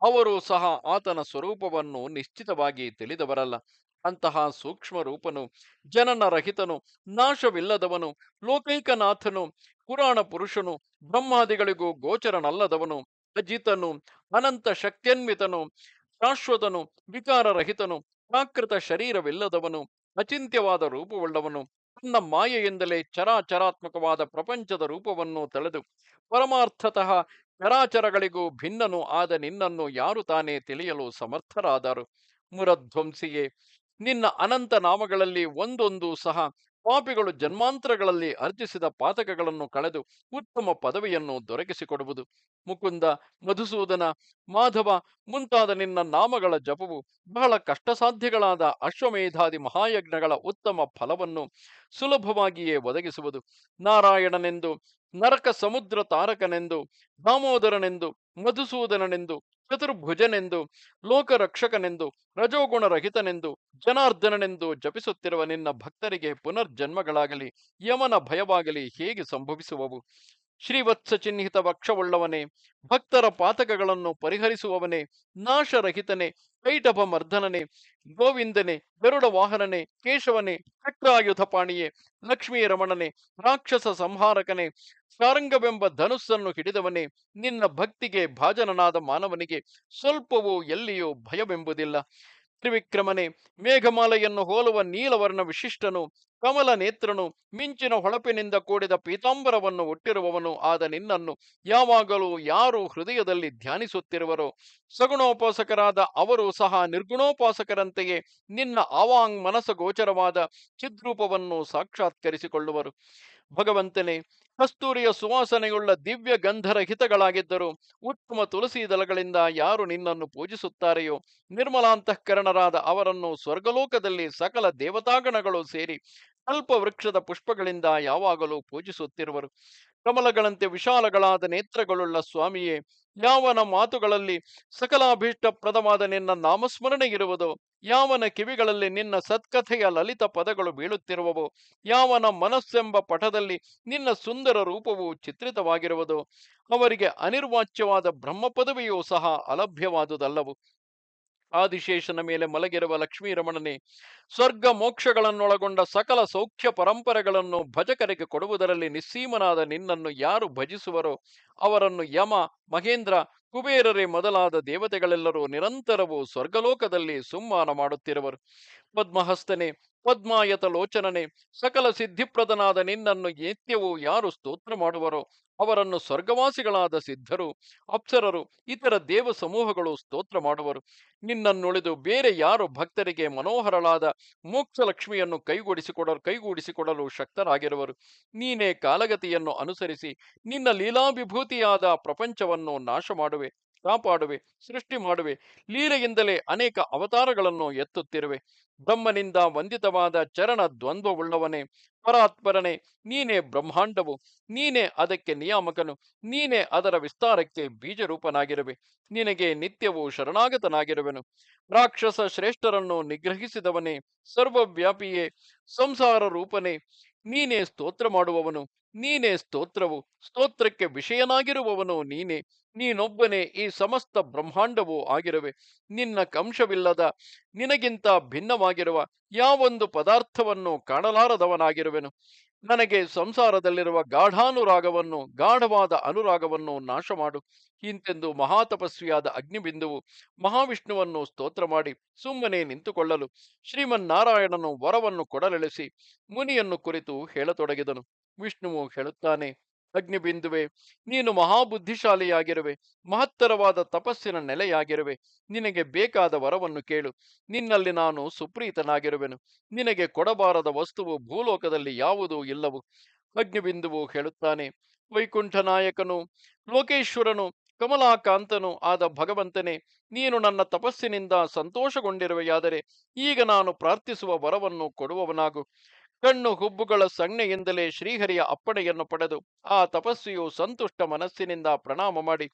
ಅವರು ಸಹ ಆತನ ಸ್ವರೂಪವನ್ನು ನಿಶ್ಚಿತವಾಗಿ ತಿಳಿದವರಲ್ಲ. ಅಂತಹ ಸೂಕ್ಷ್ಮ ರೂಪನು, ಜನನ ರಹಿತನು, ನಾಶವಿಲ್ಲದವನು, ಲೋಕೈಕನಾಥನು, ಪುರಾಣ ಪುರುಷನು, ಬ್ರಹ್ಮಾದಿಗಳಿಗೂ ಗೋಚರನಲ್ಲದವನು, ಅಜಿತನು, ಅನಂತ ಶಕ್ತ್ಯನ್ವಿತನು, ಶಾಶ್ವತನು, ವಿಕಾರರಹಿತನು, ಪ್ರಾಕೃತ ಶರೀರವಿಲ್ಲದವನು, ಅಚಿಂತ್ಯವಾದ ರೂಪವುಳ್ಳವನು, ತನ್ನ ಮಾಯೆಯಿಂದಲೇ ಚರಾಚರಾತ್ಮಕವಾದ ಪ್ರಪಂಚದ ರೂಪವನ್ನು ತಳೆದು ಪರಮಾರ್ಥತಃ ಚರಾಚರಗಳಿಗೂ ಭಿನ್ನನು ಆದ ನಿನ್ನನ್ನು ಯಾರು ತಾನೇ ತಿಳಿಯಲು ಸಮರ್ಥರಾದರು? ಮುರಧ್ವಂಸಿಯೇ, ನಿನ್ನ ಅನಂತ ನಾಮಗಳಲ್ಲಿ ಒಂದೊಂದು ಸಹ ಪಾಪಿಗಳು ಜನ್ಮಾಂತರಗಳಲ್ಲಿ ಅರ್ಜಿಸಿದ ಪಾತಕಗಳನ್ನು ಕಳೆದು ಉತ್ತಮ ಪದವಿಯನ್ನು ದೊರಕಿಸಿಕೊಡುವುದು. ಮುಕುಂದ, ಮಧುಸೂದನ, ಮಾಧವ ಮುಂತಾದ ನಿನ್ನ ನಾಮಗಳ ಜಪವು ಬಹಳ ಕಷ್ಟಸಾಧ್ಯಗಳಾದ ಅಶ್ವಮೇಧಾದಿ ಮಹಾಯಜ್ಞಗಳ ಉತ್ತಮ ಫಲವನ್ನು ಸುಲಭವಾಗಿಯೇ ಒದಗಿಸುವುದು. ನಾರಾಯಣನೆಂದು, ನರಕ ಸಮುದ್ರ ತಾರಕನೆಂದು, ದಾಮೋದರನೆಂದು, ಮಧುಸೂದನನೆಂದು, ಚತುರ್ಭುಜನೆಂದು, ಲೋಕರಕ್ಷಕನೆಂದು, ರಜೋಗುಣರಹಿತನೆಂದು, ಜನಾರ್ದನನೆಂದು ಜಪಿಸುತ್ತಿರುವ ನಿನ್ನ ಭಕ್ತರಿಗೆ ಪುನರ್ಜನ್ಮಗಳಾಗಲಿ ಯಮನ ಭಯವಾಗಲಿ ಹೇಗೆ ಸಂಭವಿಸುವವು? ಶ್ರೀವತ್ಸ ಚಿಹ್ನಿತ ವಕ್ಷವುಳ್ಳವನೇ, ಭಕ್ತರ ಪಾತಕಗಳನ್ನು ಪರಿಹರಿಸುವವನೇ, ನಾಶರಹಿತನೇ, ಕೈಟಭ ಮರ್ದನನೇ, ಗೋವಿಂದನೇ, ಗರುಡ ವಾಹನನೇ, ಕೇಶವನೇ, ಚಕ್ರಾಯುಧಪಾಣಿಯೇ, ಲಕ್ಷ್ಮೀ ರಮಣನೆ, ರಾಕ್ಷಸ ಸಂಹಾರಕನೇ, ಸಾರಂಗವೆಂಬ ಧನುಸ್ಸನ್ನು ಹಿಡಿದವನೇ, ನಿನ್ನ ಭಕ್ತಿಗೆ ಭಾಜನನಾದ ಮಾನವನಿಗೆ ಸ್ವಲ್ಪವೂ ಎಲ್ಲಿಯೂ ಭಯವೆಂಬುದಿಲ್ಲ. ತ್ರಿವಿಕ್ರಮನೇ, ಮೇಘಮಾಲೆಯನ್ನು ಹೋಲುವ ನೀಲವರ್ಣ ವಿಶಿಷ್ಟನು, ಕಮಲ ನೇತ್ರನು, ಮಿಂಚಿನ ಹೊಳಪಿನಿಂದ ಕೂಡಿದ ಪೀತಾಂಬರವನ್ನು ಒಟ್ಟಿರುವವನು ಆದ ನಿನ್ನನ್ನು ಯಾವಾಗಲೂ ಯಾರು ಹೃದಯದಲ್ಲಿ ಧ್ಯಾನಿಸುತ್ತಿರುವರೋ, ಸಗುಣೋಪಾಸಕರಾದ ಅವರು ಸಹ ನಿರ್ಗುಣೋಪಾಸಕರಂತೆಯೇ ನಿನ್ನ ಆವಾಂಗ್ ಮನಸ ಗೋಚರವಾದ ಚಿದ್ರೂಪವನ್ನು ಸಾಕ್ಷಾತ್ಕರಿಸಿಕೊಳ್ಳುವರು. ಭಗವಂತನೇ, ಕಸ್ತೂರಿಯ ಸುವಾಸನೆಯುಳ್ಳ ದಿವ್ಯ ಗಂಧರಹಿತಗಳಾಗಿದ್ದರು ಉತ್ತಮ ತುಳಸಿ ದಳಗಳಿಂದ ಯಾರು ನಿನ್ನನ್ನು ಪೂಜಿಸುತ್ತಾರೆಯೋ, ನಿರ್ಮಲಾಂತಃಕರಣರಾದ ಅವರನ್ನು ಸ್ವರ್ಗಲೋಕದಲ್ಲಿ ಸಕಲ ದೇವತಾಗಣಗಳು ಸೇರಿ ಕಲ್ಪವೃಕ್ಷದ ಪುಷ್ಪಗಳಿಂದ ಯಾವಾಗಲೂ ಪೂಜಿಸುತ್ತಿರುವರು. ಕಮಲಗಳಂತೆ ವಿಶಾಲಗಳಾದ ನೇತ್ರಗಳುಳ್ಳ ಸ್ವಾಮಿಯೇ, ಯಾವನ ಮಾತುಗಳಲ್ಲಿ ಸಕಲಾಭೀಷ್ಟಪ್ರದವಾದ ನಿನ್ನ ನಾಮಸ್ಮರಣೆ ಇರುವುದೋ, ಯಾವನ ಕಿವಿಗಳಲ್ಲಿ ನಿನ್ನ ಸತ್ಕಥೆಯ ಲಲಿತ ಪದಗಳು ಬೀಳುತ್ತಿರುವವೋ, ಯಾವನ ಮನಸ್ಸೆಂಬ ಪಟದಲ್ಲಿ ನಿನ್ನ ಸುಂದರ ರೂಪವು ಚಿತ್ರಿತವಾಗಿರುವುದೋ, ಅವರಿಗೆ ಅನಿರ್ವಾಚ್ಯವಾದ ಬ್ರಹ್ಮ ಪದವಿಯೂ ಸಹ ಅಲಭ್ಯವಾದುದಲ್ಲವು. ಆದಿಶೇಷನ ಮೇಲೆ ಮಲಗಿರುವ ಲಕ್ಷ್ಮೀರಮಣನೆ, ಸ್ವರ್ಗ ಮೋಕ್ಷಗಳನ್ನೊಳಗೊಂಡ ಸಕಲ ಸೌಖ್ಯ ಪರಂಪರೆಗಳನ್ನು ಭಜಕರಿಗೆ ಕೊಡುವುದರಲ್ಲಿ ನಿಸ್ಸೀಮನಾದ ನಿನ್ನನ್ನು ಯಾರು ಭಜಿಸುವರೋ ಅವರನ್ನು ಯಮ, ಮಹೇಂದ್ರ, ಕುಬೇರರೇ ಮೊದಲಾದ ದೇವತೆಗಳೆಲ್ಲರೂ ನಿರಂತರವೂ ಸ್ವರ್ಗಲೋಕದಲ್ಲಿ ಸುಮ್ಮಾನ ಮಾಡುತ್ತಿರುವರು. ಪದ್ಮಹಸ್ತನೆ, ಪದ್ಮಾಯತ ಲೋಚನನೆ, ಸಕಲ ಸಿದ್ಧಿಪ್ರದನಾದ ನಿನ್ನನ್ನು ನಿತ್ಯವೂ ಯಾರು ಸ್ತೋತ್ರ ಮಾಡುವರೋ ಅವರನ್ನು ಸ್ವರ್ಗವಾಸಿಗಳಾದ ಸಿದ್ಧರು, ಅಪ್ಸರರು, ಇತರ ದೇವ ಸಮೂಹಗಳು ಸ್ತೋತ್ರ ಮಾಡುವರು. ನಿನ್ನನ್ನುಳಿದು ಬೇರೆ ಯಾರು ಭಕ್ತರಿಗೆ ಮನೋಹರಳಾದ ಮೋಕ್ಷ ಲಕ್ಷ್ಮಿಯನ್ನು ಕೈಗೂಡಿಸಿಕೊಡಲು ಶಕ್ತರಾಗಿರುವರು. ನೀನೇ ಕಾಲಗತಿಯನ್ನು ಅನುಸರಿಸಿ ನಿನ್ನ ಲೀಲಾವಿಭೂತಿಯಾದ ಪ್ರಪಂಚವನ್ನು ನಾಶ ಮಾಡುವೆ, ಕಾಪಾಡುವೆ, ಸೃಷ್ಟಿ ಮಾಡುವೆ. ಲೀಲೆಯಿಂದಲೇ ಅನೇಕ ಅವತಾರಗಳನ್ನು ಎತ್ತುತ್ತಿರುವೆ. ಬ್ರಹ್ಮನಿಂದ ವಂದಿತವಾದ ಚರಣ ದ್ವಂದ್ವವುಳ್ಳವನೇ, ಪರಾತ್ಪರನೇ, ನೀನೇ ಬ್ರಹ್ಮಾಂಡವು, ನೀನೇ ಅದಕ್ಕೆ ನಿಯಾಮಕನು, ನೀನೇ ಅದರ ವಿಸ್ತಾರಕ್ಕೆ ಬೀಜರೂಪನಾಗಿರುವೆ. ನಿನಗೆ ನಿತ್ಯವೂ ಶರಣಾಗತನಾಗಿರುವೆನು. ರಾಕ್ಷಸ ಶ್ರೇಷ್ಠರನ್ನು ನಿಗ್ರಹಿಸಿದವನೇ, ಸರ್ವವ್ಯಾಪಿಯೇ, ಸಂಸಾರ ರೂಪನೇ, ನೀನೇ ಸ್ತೋತ್ರ ಮಾಡುವವನು, ನೀನೇ ಸ್ತೋತ್ರವು, ಸ್ತೋತ್ರಕ್ಕೆ ವಿಷಯನಾಗಿರುವವನು ನೀನೇ. ನೀನೊಬ್ಬನೇ ಈ ಸಮಸ್ತ ಬ್ರಹ್ಮಾಂಡವೂ ಆಗಿರುವೆ. ನಿನ್ನ ಕಂಶವಿಲ್ಲದ, ನಿನಗಿಂತ ಭಿನ್ನವಾಗಿರುವ ಯಾವೊಂದು ಪದಾರ್ಥವನ್ನು ಕಾಣಲಾರದವನಾಗಿರುವೆನು. ನನಗೆ ಸಂಸಾರದಲ್ಲಿರುವ ಗಾಢವಾದ ಅನುರಾಗವನ್ನು ನಾಶ ಮಾಡು. ಇಂತೆಂದು ಮಹಾತಪಸ್ವಿಯಾದ ಅಗ್ನಿಬಿಂದುವು ಮಹಾವಿಷ್ಣುವನ್ನು ಸ್ತೋತ್ರ ಮಾಡಿ ಸುಮ್ಮನೆ ನಿಂತುಕೊಳ್ಳಲು ಶ್ರೀಮನ್ನಾರಾಯಣನು ವರವನ್ನು ಕೊಡಲೆಳಿಸಿ ಮುನಿಯನ್ನು ಕುರಿತು ಹೇಳತೊಡಗಿದನು. ವಿಷ್ಣುವು ಹೇಳುತ್ತಾನೆ, ಅಗ್ನಿಬಿಂದುವೆ, ನೀನು ಮಹಾಬುದ್ಧಿಶಾಲಿಯಾಗಿರುವೆ, ಮಹತ್ತರವಾದ ತಪಸ್ಸಿನ ನೆಲೆಯಾಗಿರುವೆ. ನಿನಗೆ ಬೇಕಾದ ವರವನ್ನು ಕೇಳು. ನಿನ್ನಲ್ಲಿ ನಾನು ಸುಪ್ರೀತನಾಗಿರುವೆನು. ನಿನಗೆ ಕೊಡಬಾರದ ವಸ್ತುವು ಭೂಲೋಕದಲ್ಲಿ ಯಾವುದೂ ಇಲ್ಲವು. ಅಗ್ನಿಬಿಂದುವು ಹೇಳುತ್ತಾನೆ, ವೈಕುಂಠ ನಾಯಕನು, ಲೋಕೇಶ್ವರನು, ಕಮಲಾಕಾಂತನು ಆದ ಭಗವಂತನೇ, ನೀನು ನನ್ನ ತಪಸ್ಸಿನಿಂದ ಸಂತೋಷಗೊಂಡಿರುವೆಯಾದರೆ ಈಗ ನಾನು ಪ್ರಾರ್ಥಿಸುವ ವರವನ್ನು ಕೊಡುವವನಾಗು. ಕಣ್ಣು ಹುಬ್ಬುಗಳ ಸಂಜ್ಞೆಯಿಂದಲೇ ಶ್ರೀಹರಿಯ ಅಪ್ಪಣೆಯನ್ನು ಪಡೆದು ಆ ತಪಸ್ವಿಯು ಸಂತುಷ್ಟ ಮನಸ್ಸಿನಿಂದ ಪ್ರಣಾಮ ಮಾಡಿ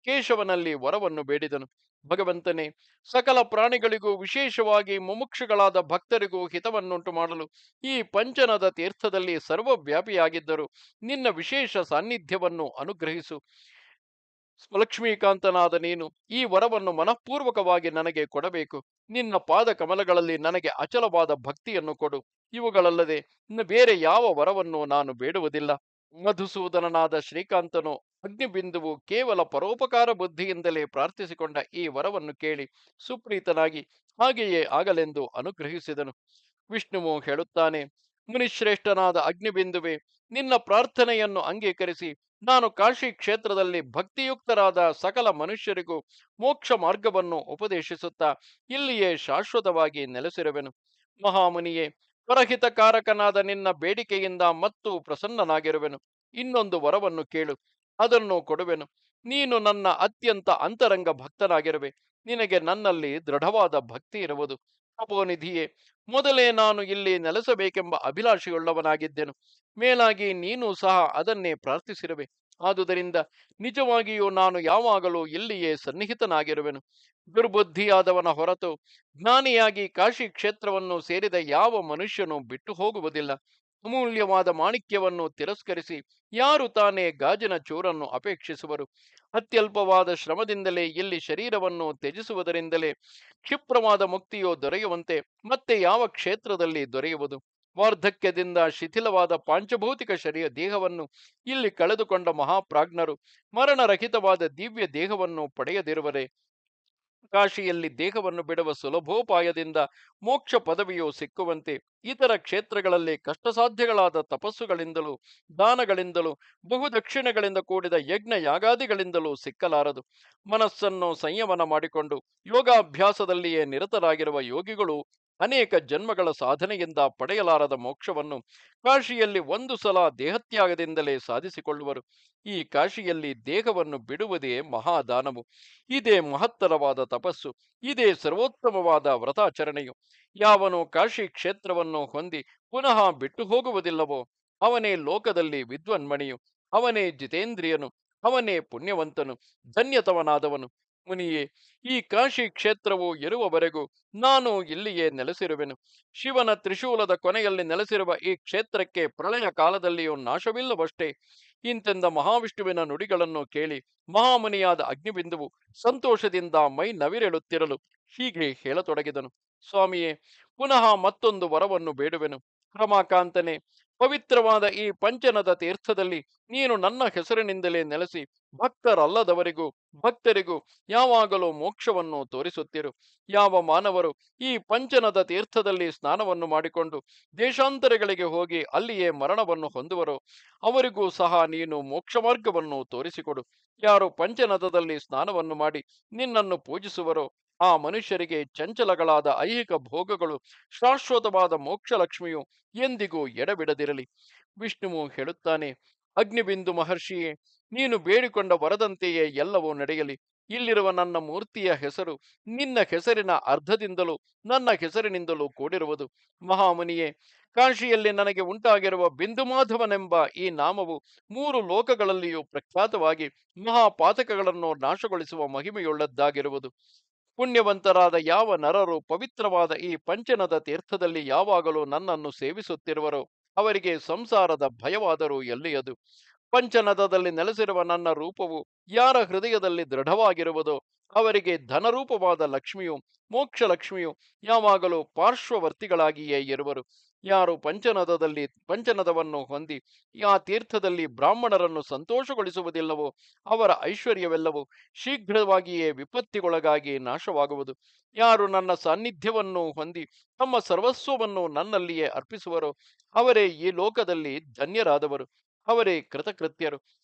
ಕೇಶವನಲ್ಲಿ ವರವನ್ನು ಬೇಡಿದನು. ಭಗವಂತನೇ, ಸಕಲ ಪ್ರಾಣಿಗಳಿಗೂ ವಿಶೇಷವಾಗಿ ಮುಮುಕ್ಷುಗಳಾದ ಭಕ್ತರಿಗೂ ಹಿತವನ್ನುಂಟು ಮಾಡಲು ಈ ಪಂಚನದ ತೀರ್ಥದಲ್ಲಿ ಸರ್ವವ್ಯಾಪಿಯಾಗಿದ್ದರು ನಿನ್ನ ವಿಶೇಷ ಸಾನ್ನಿಧ್ಯವನ್ನು ಅನುಗ್ರಹಿಸು. ಲಕ್ಷ್ಮೀಕಾಂತನಾದ ನೀನು ಈ ವರವನ್ನು ಮನಃಪೂರ್ವಕವಾಗಿ ನನಗೆ ಕೊಡಬೇಕು. ನಿನ್ನ ಪಾದ ಕಮಲಗಳಲ್ಲಿ ನನಗೆ ಅಚಲವಾದ ಭಕ್ತಿಯನ್ನು ಕೊಡು. ಇವುಗಳಲ್ಲದೆ ಬೇರೆ ಯಾವ ವರವನ್ನು ನಾನು ಬೇಡುವುದಿಲ್ಲ. ಮಧುಸೂದನನಾದ ಶ್ರೀಕಾಂತನು ಅಗ್ನಿಬಿಂದುವು ಕೇವಲ ಪರೋಪಕಾರ ಬುದ್ಧಿಯಿಂದಲೇ ಪ್ರಾರ್ಥಿಸಿಕೊಂಡ ಈ ವರವನ್ನು ಕೇಳಿ ಸುಪ್ರೀತನಾಗಿ ಹಾಗೆಯೇ ಆಗಲೆಂದು ಅನುಗ್ರಹಿಸಿದನು. ವಿಷ್ಣುವು ಹೇಳುತ್ತಾನೆ, ಮುನಿಶ್ರೇಷ್ಠನಾದ ಅಗ್ನಿಬಿಂದುವೆ, ನಿನ್ನ ಪ್ರಾರ್ಥನೆಯನ್ನು ಅಂಗೀಕರಿಸಿ ನಾನು ಕಾಶಿ ಕ್ಷೇತ್ರದಲ್ಲಿ ಭಕ್ತಿಯುಕ್ತರಾದ ಸಕಲ ಮನುಷ್ಯರಿಗೂ ಮೋಕ್ಷ ಮಾರ್ಗವನ್ನು ಉಪದೇಶಿಸುತ್ತಾ ಇಲ್ಲಿಯೇ ಶಾಶ್ವತವಾಗಿ ನೆಲೆಸಿರುವೆನು. ಮಹಾಮುನಿಯೇ, ಪರಹಿತಕಾರಕನಾದ ನಿನ್ನ ಬೇಡಿಕೆಯಿಂದ ಮತ್ತು ಪ್ರಸನ್ನನಾಗಿರುವೆನು. ಇನ್ನೊಂದು ವರವನ್ನು ಕೇಳು, ಅದನ್ನು ಕೊಡುವೆನು. ನೀನು ನನ್ನ ಅತ್ಯಂತ ಅಂತರಂಗ ಭಕ್ತನಾಗಿರುವೆ. ನಿನಗೆ ನನ್ನಲ್ಲಿ ದೃಢವಾದ ಭಕ್ತಿ ಇರುವುದು. ತಪೋನಿಧಿಯೇ, ಮೊದಲೇ ನಾನು ಇಲ್ಲಿ ನೆಲೆಸಬೇಕೆಂಬ ಅಭಿಲಾಷೆಯುಳ್ಳವನಾಗಿದ್ದೆನು. ಮೇಲಾಗಿ ನೀನು ಸಹ ಅದನ್ನೇ ಪ್ರಾರ್ಥಿಸಿರುವೆ. ಆದುದರಿಂದ ನಿಜವಾಗಿಯೂ ನಾನು ಯಾವಾಗಲೂ ಇಲ್ಲಿಯೇ ಸನ್ನಿಹಿತನಾಗಿರುವೆನು. ದುರ್ಬುದ್ಧಿಯಾದವನ ಹೊರತು ಜ್ಞಾನಿಯಾಗಿ ಕಾಶಿ ಕ್ಷೇತ್ರವನ್ನು ಸೇರಿದ ಯಾವ ಮನುಷ್ಯನೂ ಬಿಟ್ಟು ಹೋಗುವುದಿಲ್ಲ. ಅಮೂಲ್ಯವಾದ ಮಾಣಿಕ್ಯವನ್ನು ತಿರಸ್ಕರಿಸಿ ಯಾರು ತಾನೇ ಗಾಜಿನ ಚೂರನ್ನು ಅಪೇಕ್ಷಿಸುವರು? ಅತ್ಯಲ್ಪವಾದ ಶ್ರಮದಿಂದಲೇ ಇಲ್ಲಿ ಶರೀರವನ್ನು ತ್ಯಜಿಸುವುದರಿಂದಲೇ ಕ್ಷಿಪ್ರವಾದ ಮುಕ್ತಿಯು ದೊರೆಯುವಂತೆ ಮತ್ತೆ ಯಾವ ಕ್ಷೇತ್ರದಲ್ಲಿ ದೊರೆಯುವುದು? ವಾರ್ಧಕ್ಯದಿಂದ ಶಿಥಿಲವಾದ ಪಾಂಚಭೌತಿಕ ದೇಹವನ್ನು ಇಲ್ಲಿ ಕಳೆದುಕೊಂಡ ಮಹಾಪ್ರಾಜ್ಞರು ಮರಣರಹಿತವಾದ ದಿವ್ಯ ದೇಹವನ್ನು ಪಡೆಯದಿರುವರೆ? ಕಾಶಿಯಲ್ಲಿ ದೇಹವನ್ನು ಬಿಡುವ ಸುಲಭೋಪಾಯದಿಂದ ಮೋಕ್ಷ ಪದವಿಯು ಸಿಕ್ಕುವಂತೆ ಇತರ ಕ್ಷೇತ್ರಗಳಲ್ಲಿ ಕಷ್ಟಸಾಧ್ಯಗಳಾದ ತಪಸ್ಸುಗಳಿಂದಲೂ ದಾನಗಳಿಂದಲೂ ಬಹುದಕ್ಷಿಣೆಗಳಿಂದ ಕೂಡಿದ ಯಜ್ಞ ಯಾಗಾದಿಗಳಿಂದಲೂ ಸಿಕ್ಕಲಾರದು. ಮನಸ್ಸನ್ನು ಸಂಯಮನ ಮಾಡಿಕೊಂಡು ಯೋಗಾಭ್ಯಾಸದಲ್ಲಿಯೇ ನಿರತರಾಗಿರುವ ಯೋಗಿಗಳು ಅನೇಕ ಜನ್ಮಗಳ ಸಾಧನೆಯಿಂದ ಪಡೆಯಲಾರದ ಮೋಕ್ಷವನ್ನು ಕಾಶಿಯಲ್ಲಿ ಒಂದು ಸಲ ದೇಹತ್ಯಾಗದಿಂದಲೇ ಸಾಧಿಸಿಕೊಳ್ಳುವರು. ಈ ಕಾಶಿಯಲ್ಲಿ ದೇಹವನ್ನು ಬಿಡುವುದೇ ಮಹಾದಾನವು. ಇದೇ ಮಹತ್ತರವಾದ ತಪಸ್ಸು. ಇದೇ ಸರ್ವೋತ್ತಮವಾದ ವ್ರತಾಚರಣೆಯು. ಯಾವನು ಕಾಶಿ ಕ್ಷೇತ್ರವನ್ನು ಹೊಂದಿ ಪುನಃ ಬಿಟ್ಟು ಹೋಗುವುದಿಲ್ಲವೋ ಅವನೇ ಲೋಕದಲ್ಲಿ ವಿದ್ವನ್ಮಣಿಯು, ಅವನೇ ಜಿತೇಂದ್ರಿಯನು, ಅವನೇ ಪುಣ್ಯವಂತನು, ಧನ್ಯತವನಾದವನು. ಮುನಿಯೇ, ಈ ಕಾಶಿ ಕ್ಷೇತ್ರವು ಇರುವವರೆಗೂ ನಾನು ಇಲ್ಲಿಯೇ ನೆಲೆಸಿರುವೆನು. ಶಿವನ ತ್ರಿಶೂಲದ ಕೊನೆಯಲ್ಲಿ ನೆಲೆಸಿರುವ ಈ ಕ್ಷೇತ್ರಕ್ಕೆ ಪ್ರಳಯ ಕಾಲದಲ್ಲಿಯೂ ನಾಶವಿಲ್ಲವಷ್ಟೇ. ಇಂತೆಂದ ಮಹಾವಿಷ್ಣುವಿನ ನುಡಿಗಳನ್ನು ಕೇಳಿ ಮಹಾಮುನಿಯಾದ ಅಗ್ನಿಬಿಂದುವು ಸಂತೋಷದಿಂದ ಮೈ ನವಿರೆಳುತ್ತಿರಲು ಹೀಗೆ ಹೇಳತೊಡಗಿದನು. ಸ್ವಾಮಿಯೇ, ಪುನಃ ಮತ್ತೊಂದು ವರವನ್ನು ಬೇಡುವೆನು. ರಮಾಕಾಂತನೇ, ಪವಿತ್ರವಾದ ಈ ಪಂಚನದ ತೀರ್ಥದಲ್ಲಿ ನೀನು ನನ್ನ ಹೆಸರಿನಿಂದಲೇ ನೆಲೆಸಿ ಭಕ್ತರಲ್ಲದವರಿಗೂ ಭಕ್ತರಿಗೂ ಯಾವಾಗಲೂ ಮೋಕ್ಷವನ್ನು ತೋರಿಸುತ್ತಿರು. ಯಾವ ಮಾನವರು ಈ ಪಂಚನದ ತೀರ್ಥದಲ್ಲಿ ಸ್ನಾನವನ್ನು ಮಾಡಿಕೊಂಡು ದೇಶಾಂತರಗಳಿಗೆ ಹೋಗಿ ಅಲ್ಲಿಯೇ ಮರಣವನ್ನು ಹೊಂದುವರೋ ಅವರಿಗೂ ಸಹ ನೀನು ಮೋಕ್ಷ ಮಾರ್ಗವನ್ನು ತೋರಿಸಿಕೊಡು. ಯಾರು ಪಂಚನದದಲ್ಲಿ ಸ್ನಾನವನ್ನು ಮಾಡಿ ನಿನ್ನನ್ನು ಪೂಜಿಸುವರೋ ಆ ಮನುಷ್ಯರಿಗೆ ಚಂಚಲಗಳಾದ ಐಹಿಕ ಭೋಗಗಳು ಶಾಶ್ವತವಾದ ಮೋಕ್ಷ ಲಕ್ಷ್ಮಿಯು ಎಂದಿಗೂ ಎಡಬಿಡದಿರಲಿ. ವಿಷ್ಣುವು ಹೇಳುತ್ತಾನೆ, ಅಗ್ನಿಬಿಂದು ಮಹರ್ಷಿಯೇ, ನೀನು ಬೇಡಿಕೊಂಡ ವರದಂತೆಯೇ ಎಲ್ಲವೂ ನಡೆಯಲಿ. ಇಲ್ಲಿರುವ ನನ್ನ ಮೂರ್ತಿಯ ಹೆಸರು ನಿನ್ನ ಹೆಸರಿನ ಅರ್ಧದಿಂದಲೂ ನನ್ನ ಹೆಸರಿನಿಂದಲೂ ಕೂಡಿರುವುದು. ಮಹಾಮುನಿಯೇ, ಕಾಶಿಯಲ್ಲಿ ನನಗೆ ಉಂಟಾಗಿರುವ ಬಿಂದುಮಾಧವನೆಂಬ ಈ ನಾಮವು ಮೂರು ಲೋಕಗಳಲ್ಲಿಯೂ ಪ್ರಖ್ಯಾತವಾಗಿ ಮಹಾಪಾತಕಗಳನ್ನು ನಾಶಗೊಳಿಸುವ ಮಹಿಮೆಯುಳ್ಳದ್ದಾಗಿರುವುದು. ಪುಣ್ಯವಂತರಾದ ಯಾವ ನರರು ಪವಿತ್ರವಾದ ಈ ಪಂಚನದ ತೀರ್ಥದಲ್ಲಿ ಯಾವಾಗಲೂ ನನ್ನನ್ನು ಸೇವಿಸುತ್ತಿರುವರೋ ಅವರಿಗೆ ಸಂಸಾರದ ಭಯವಾದರೂ ಎಲ್ಲಿಯದು. ಪಂಚನದದಲ್ಲಿ ನೆಲೆಸಿರುವ ನನ್ನ ರೂಪವು ಯಾರ ಹೃದಯದಲ್ಲಿ ದೃಢವಾಗಿರುವುದೋ ಅವರಿಗೆ ಧನರೂಪವಾದ ಲಕ್ಷ್ಮಿಯು ಮೋಕ್ಷ ಲಕ್ಷ್ಮಿಯು ಯಾವಾಗಲೂ ಪಾರ್ಶ್ವವರ್ತಿಗಳಾಗಿಯೇ ಇರುವರು. ಯಾರು ಪಂಚನದವನ್ನು ಹೊಂದಿ ಆ ತೀರ್ಥದಲ್ಲಿ ಬ್ರಾಹ್ಮಣರನ್ನು ಸಂತೋಷಗೊಳಿಸುವುದಿಲ್ಲವೋ ಅವರ ಐಶ್ವರ್ಯವೆಲ್ಲವೂ ಶೀಘ್ರವಾಗಿಯೇ ವಿಪತ್ತಿಗೊಳಗಾಗಿ ನಾಶವಾಗುವುದು. ಯಾರು ನನ್ನ ಸಾನ್ನಿಧ್ಯವನ್ನು ಹೊಂದಿ ತಮ್ಮ ಸರ್ವಸ್ವವನ್ನು ನನ್ನಲ್ಲಿಯೇ ಅರ್ಪಿಸುವರೋ ಅವರೇ ಈ ಲೋಕದಲ್ಲಿ ಧನ್ಯರಾದವರು, ಅವರೇ ಕೃತಕೃತ್ಯರು.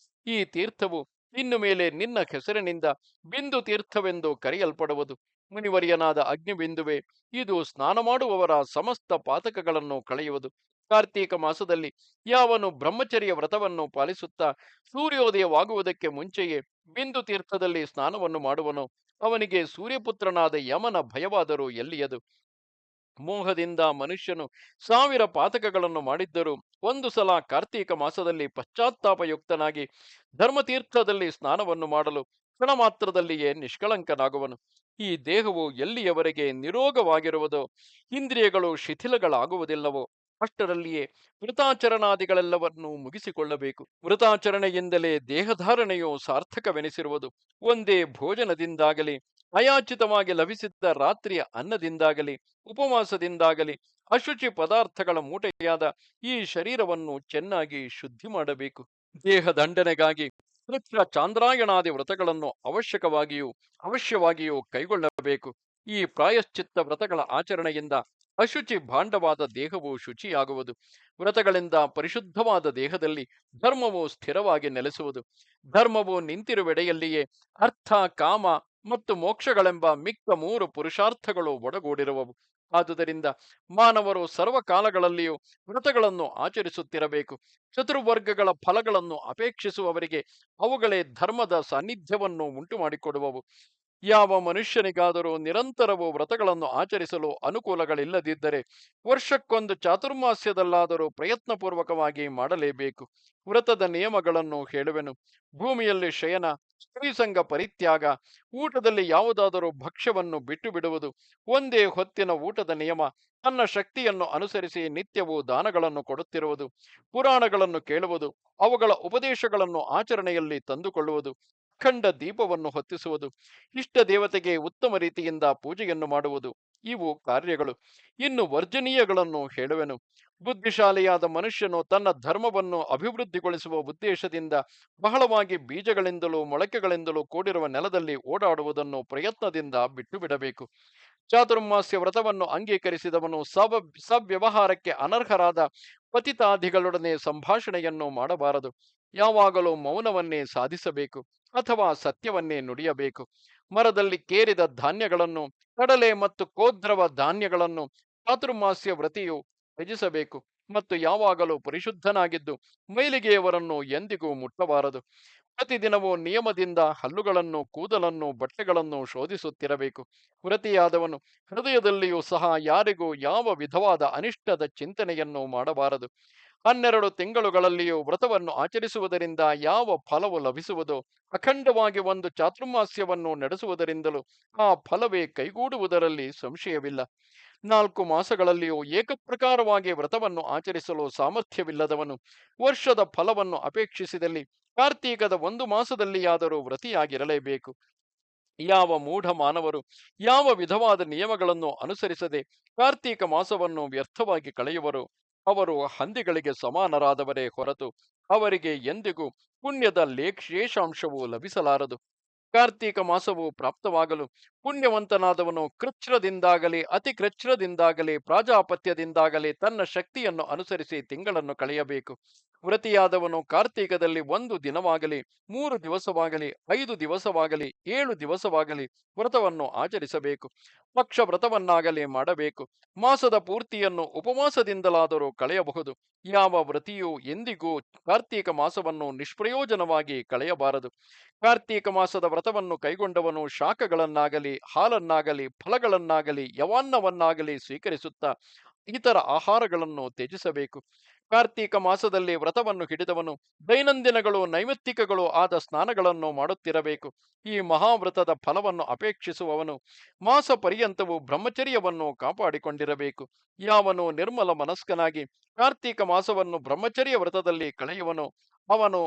ಈ ತೀರ್ಥವು ಇನ್ನು ಮೇಲೆ ನಿನ್ನ ಹೆಸರಿನಿಂದ ಬಿಂದು ತೀರ್ಥವೆಂದು ಕರೆಯಲ್ಪಡುವುದು. ಮುನಿವರ್ಯನಾದ ಅಗ್ನಿಬಿಂದುವೆ, ಇದು ಸ್ನಾನ ಮಾಡುವವರ ಸಮಸ್ತ ಪಾತಕಗಳನ್ನು ಕಳೆಯುವುದು. ಕಾರ್ತೀಕ ಮಾಸದಲ್ಲಿ ಯಾವನು ಬ್ರಹ್ಮಚರ್ಯ ವ್ರತವನ್ನು ಪಾಲಿಸುತ್ತಾ ಸೂರ್ಯೋದಯವಾಗುವುದಕ್ಕೆ ಮುಂಚೆಯೇ ಬಿಂದು ತೀರ್ಥದಲ್ಲಿ ಸ್ನಾನವನ್ನು ಮಾಡುವನೋ ಅವನಿಗೆ ಸೂರ್ಯಪುತ್ರನಾದ ಯಮನ ಭಯವಾದರೂ ಎಲ್ಲಿಯದು. ಮೋಹದಿಂದ ಮನುಷ್ಯನು ಸಾವಿರ ಪಾತಕಗಳನ್ನು ಮಾಡಿದ್ದರೂ ಒಂದು ಸಲ ಕಾರ್ತೀಕ ಮಾಸದಲ್ಲಿ ಪಶ್ಚಾತ್ತಾಪಯುಕ್ತನಾಗಿ ಧರ್ಮತೀರ್ಥದಲ್ಲಿ ಸ್ನಾನವನ್ನು ಮಾಡಲು ಕ್ಷಣ ಮಾತ್ರದಲ್ಲಿಯೇ ನಿಷ್ಕಳಂಕನಾಗುವನು. ಈ ದೇಹವು ಎಲ್ಲಿಯವರೆಗೆ ನಿರೋಗವಾಗಿರುವುದೋ ಇಂದ್ರಿಯಗಳು ಶಿಥಿಲಗಳಾಗುವುದಿಲ್ಲವೋ ಅಷ್ಟರಲ್ಲಿಯೇ ವೃತಾಚರಣಾದಿಗಳೆಲ್ಲವನ್ನೂ ಮುಗಿಸಿಕೊಳ್ಳಬೇಕು. ವೃತಾಚರಣೆಯಿಂದಲೇ ದೇಹಧಾರಣೆಯು ಸಾರ್ಥಕವೆನಿಸಿರುವುದು. ಒಂದೇ ಭೋಜನದಿಂದಾಗಲಿ ಅಯಾಚಿತವಾಗಿ ಲಭಿಸಿದ್ದ ರಾತ್ರಿಯ ಅನ್ನದಿಂದಾಗಲಿ ಉಪವಾಸದಿಂದಾಗಲಿ ಅಶುಚಿ ಪದಾರ್ಥಗಳ ಮೂಟೆಯಾದ ಈ ಶರೀರವನ್ನು ಚೆನ್ನಾಗಿ ಶುದ್ಧಿ ಮಾಡಬೇಕು. ದೇಹದಂಡನೆಗಾಗಿ ಕೃಷ್ಣ ಚಾಂದ್ರಾಯಣಾದಿ ವ್ರತಗಳನ್ನು ಅವಶ್ಯವಾಗಿಯೂ ಕೈಗೊಳ್ಳಬೇಕು. ಈ ಪ್ರಾಯಶ್ಚಿತ್ತ ವ್ರತಗಳ ಆಚರಣೆಯಿಂದ ಅಶುಚಿ ಭಾಂಡವಾದ ದೇಹವು ಶುಚಿಯಾಗುವುದು. ವ್ರತಗಳಿಂದ ಪರಿಶುದ್ಧವಾದ ದೇಹದಲ್ಲಿ ಧರ್ಮವು ಸ್ಥಿರವಾಗಿ ನೆಲೆಸುವುದು. ಧರ್ಮವು ನಿಂತಿರುವೆಡೆಯಲ್ಲಿಯೇ ಅರ್ಥ, ಕಾಮ ಮತ್ತು ಮೋಕ್ಷಗಳೆಂಬ ಮಿಕ್ಕ ಮೂರು ಪುರುಷಾರ್ಥಗಳು ಒಡಗೂಡಿರುವವು. ಆದುದರಿಂದ ಮಾನವರು ಸರ್ವಕಾಲಗಳಲ್ಲಿಯೂ ವ್ರತಗಳನ್ನು ಆಚರಿಸುತ್ತಿರಬೇಕು. ಚತುರ್ವರ್ಗಗಳ ಫಲಗಳನ್ನು ಅಪೇಕ್ಷಿಸುವವರಿಗೆ ಅವುಗಳೇ ಧರ್ಮದ ಸಾನ್ನಿಧ್ಯವನ್ನು ಉಂಟು ಮಾಡಿಕೊಡುವವು. ಯಾವ ಮನುಷ್ಯನಿಗಾದರೂ ನಿರಂತರವೂ ವ್ರತಗಳನ್ನು ಆಚರಿಸಲು ಅನುಕೂಲಗಳಿಲ್ಲದಿದ್ದರೆ ವರ್ಷಕ್ಕೊಂದು ಚಾತುರ್ಮಾಸ್ಯದಲ್ಲಾದರೂ ಪ್ರಯತ್ನಪೂರ್ವಕವಾಗಿ ಮಾಡಲೇಬೇಕು. ವ್ರತದ ನಿಯಮಗಳನ್ನು ಹೇಳುವೆನು. ಭೂಮಿಯಲ್ಲಿ ಶಯನ, ಸ್ತ್ರೀಸಂಗ ಪರಿತ್ಯಾಗ, ಊಟದಲ್ಲಿ ಯಾವುದಾದರೂ ಭಕ್ಷ್ಯವನ್ನು ಬಿಟ್ಟು ಬಿಡುವುದು, ಒಂದೇ ಹೊತ್ತಿನ ಊಟದ ನಿಯಮ, ತನ್ನ ಶಕ್ತಿಯನ್ನು ಅನುಸರಿಸಿ ನಿತ್ಯವೂ ದಾನಗಳನ್ನು ಕೊಡುತ್ತಿರುವುದು, ಪುರಾಣಗಳನ್ನು ಕೇಳುವುದು, ಅವುಗಳ ಉಪದೇಶಗಳನ್ನು ಆಚರಣೆಯಲ್ಲಿ ತಂದುಕೊಳ್ಳುವುದು, ಅಖಂಡ ದೀಪವನ್ನು ಹೊತ್ತಿಸುವುದು, ಇಷ್ಟ ದೇವತೆಗೆ ಉತ್ತಮ ರೀತಿಯಿಂದ ಪೂಜೆಯನ್ನು ಮಾಡುವುದು, ಇವು ಕಾರ್ಯಗಳು. ಇನ್ನು ವರ್ಜನೀಯಗಳನ್ನು ಹೇಳುವೆನು. ಬುದ್ಧಿಶಾಲಿಯಾದ ಮನುಷ್ಯನು ತನ್ನ ಧರ್ಮವನ್ನು ಅಭಿವೃದ್ಧಿಗೊಳಿಸುವ ಉದ್ದೇಶದಿಂದ ಬಹಳವಾಗಿ ಬೀಜಗಳಿಂದಲೂ ಮೊಳಕೆಗಳಿಂದಲೂ ಕೂಡಿರುವ ನೆಲದಲ್ಲಿ ಓಡಾಡುವುದನ್ನು ಪ್ರಯತ್ನದಿಂದ ಬಿಟ್ಟು ಬಿಡಬೇಕು. ಚಾತುರ್ಮಾಸ್ಯ ವ್ರತವನ್ನು ಅಂಗೀಕರಿಸಿದವನು ಸವ್ಯವಹಾರಕ್ಕೆ ಅನರ್ಹರಾದ ಪತಿತಾದಿಗಳೊಡನೆ ಸಂಭಾಷಣೆಯನ್ನು ಮಾಡಬಾರದು. ಯಾವಾಗಲೂ ಮೌನವನ್ನೇ ಸಾಧಿಸಬೇಕು ಅಥವಾ ಸತ್ಯವನ್ನೇ ನುಡಿಯಬೇಕು. ಮರದಲ್ಲಿ ಕೇರಿದ ಧಾನ್ಯಗಳನ್ನು, ಕಡಲೆ ಮತ್ತು ಕೋದ್ರವ ಧಾನ್ಯಗಳನ್ನು ಚಾತುರ್ಮಾಸ್ಯ ವ್ರತಿಯು ತ್ಯಜಿಸಬೇಕು ಮತ್ತು ಯಾವಾಗಲೂ ಪರಿಶುದ್ಧನಾಗಿದ್ದು ಮೈಲಿಗೆಯವರನ್ನು ಎಂದಿಗೂ ಮುಟ್ಟಬಾರದು. ಪ್ರತಿದಿನವೂ ನಿಯಮದಿಂದ ಹಲ್ಲುಗಳನ್ನು, ಕೂದಲನ್ನು, ಬಟ್ಟೆಗಳನ್ನು ಶೋಧಿಸುತ್ತಿರಬೇಕು. ವ್ರತಿಯಾದವನು ಹೃದಯದಲ್ಲಿಯೂ ಸಹ ಯಾರಿಗೂ ಯಾವ ವಿಧವಾದ ಅನಿಷ್ಟದ ಚಿಂತನೆಯನ್ನು ಮಾಡಬಾರದು. 12 ತಿಂಗಳುಗಳಲ್ಲಿಯೂ ವ್ರತವನ್ನು ಆಚರಿಸುವುದರಿಂದ ಯಾವ ಫಲವು ಲಭಿಸುವುದೋ ಅಖಂಡವಾಗಿ ಒಂದು ಚಾತುರ್ಮಾಸ್ಯವನ್ನು ನಡೆಸುವುದರಿಂದಲೂ ಆ ಫಲವೇ ಕೈಗೂಡುವುದರಲ್ಲಿ ಸಂಶಯವಿಲ್ಲ. 4 ಮಾಸಗಳಲ್ಲಿಯೂ ಏಕಪ್ರಕಾರವಾಗಿ ವ್ರತವನ್ನು ಆಚರಿಸಲು ಸಾಮರ್ಥ್ಯವಿಲ್ಲದವನು ವರ್ಷದ ಫಲವನ್ನು ಅಪೇಕ್ಷಿಸಿದಲ್ಲಿ ಕಾರ್ತೀಕದ 1 ಮಾಸದಲ್ಲಿಯಾದರೂ ವ್ರತಿಯಾಗಿರಲೇಬೇಕು. ಯಾವ ಮೂಢ ಮಾನವರು ಯಾವ ವಿಧವಾದ ನಿಯಮಗಳನ್ನು ಅನುಸರಿಸದೆ ಕಾರ್ತೀಕ ಮಾಸವನ್ನು ವ್ಯರ್ಥವಾಗಿ ಕಳೆಯುವರು ಅವರು ಹಂದಿಗಳಿಗೆ ಸಮಾನರಾದವರೇ ಹೊರತು ಅವರಿಗೆ ಎಂದಿಗೂ ಪುಣ್ಯದ ಶೇಷಾಂಶವು ಲಭಿಸಲಾರದು. ಕಾರ್ತೀಕ ಮಾಸವು ಪ್ರಾಪ್ತವಾಗಲು ಪುಣ್ಯವಂತನಾದವನು ಕೃಚ್ಛ್ರದಿಂದಾಗಲಿ ಅತಿ ಕೃಚ್ಛ್ರದಿಂದಾಗಲಿ ಪ್ರಾಜಾಪತ್ಯದಿಂದಾಗಲಿ ತನ್ನ ಶಕ್ತಿಯನ್ನು ಅನುಸರಿಸಿ ತಿಂಗಳನ್ನು ಕಳೆಯಬೇಕು. ವ್ರತಿಯಾದವನು ಕಾರ್ತೀಕದಲ್ಲಿ 1 ದಿನವಾಗಲಿ 3 ದಿವಸವಾಗಲಿ 5 ದಿವಸವಾಗಲಿ 7 ದಿವಸವಾಗಲಿ ವ್ರತವನ್ನು ಆಚರಿಸಬೇಕು. ಪಕ್ಷ ವ್ರತವನ್ನಾಗಲಿ ಮಾಡಬೇಕು. ಮಾಸದ ಪೂರ್ತಿಯನ್ನು ಉಪವಾಸದಿಂದಲಾದರೂ ಕಳೆಯಬಹುದು. ಯಾವ ವ್ರತಿಯೂ ಎಂದಿಗೂ ಕಾರ್ತೀಕ ಮಾಸವನ್ನು ನಿಷ್ಪ್ರಯೋಜನವಾಗಿ ಕಳೆಯಬಾರದು. ಕಾರ್ತೀಕ ಮಾಸದ ವ್ರತವನ್ನು ಕೈಗೊಂಡವನು ಶಾಖಗಳನ್ನಾಗಲಿ ಹಾಲನ್ನಾಗಲಿ ಫಲಗಳನ್ನಾಗಲಿ ಯವಾನ್ನವನ್ನಾಗಲಿ ಸ್ವೀಕರಿಸುತ್ತಾ ಇತರ ಆಹಾರಗಳನ್ನು ತ್ಯಜಿಸಬೇಕು. ಕಾರ್ತೀಕ ಮಾಸದಲ್ಲಿ ವ್ರತವನ್ನು ಹಿಡಿದವನು ದೈನಂದಿನಗಳು ನೈಮಿತ್ತಿಕಗಳು ಆದ ಸ್ನಾನಗಳನ್ನು ಮಾಡುತ್ತಿರಬೇಕು. ಈ ಮಹಾವ್ರತದ ಫಲವನ್ನು ಅಪೇಕ್ಷಿಸುವವನು ಮಾಸ ಪರ್ಯಂತವೂ ಬ್ರಹ್ಮಚರ್ಯವನ್ನು ಕಾಪಾಡಿಕೊಂಡಿರಬೇಕು. ಯಾವನು ನಿರ್ಮಲ ಮನಸ್ಕನಾಗಿ ಕಾರ್ತೀಕ ಮಾಸವನ್ನು ಬ್ರಹ್ಮಚರ್ಯ ವ್ರತದಲ್ಲಿ ಕಳೆಯುವನು ಅವನು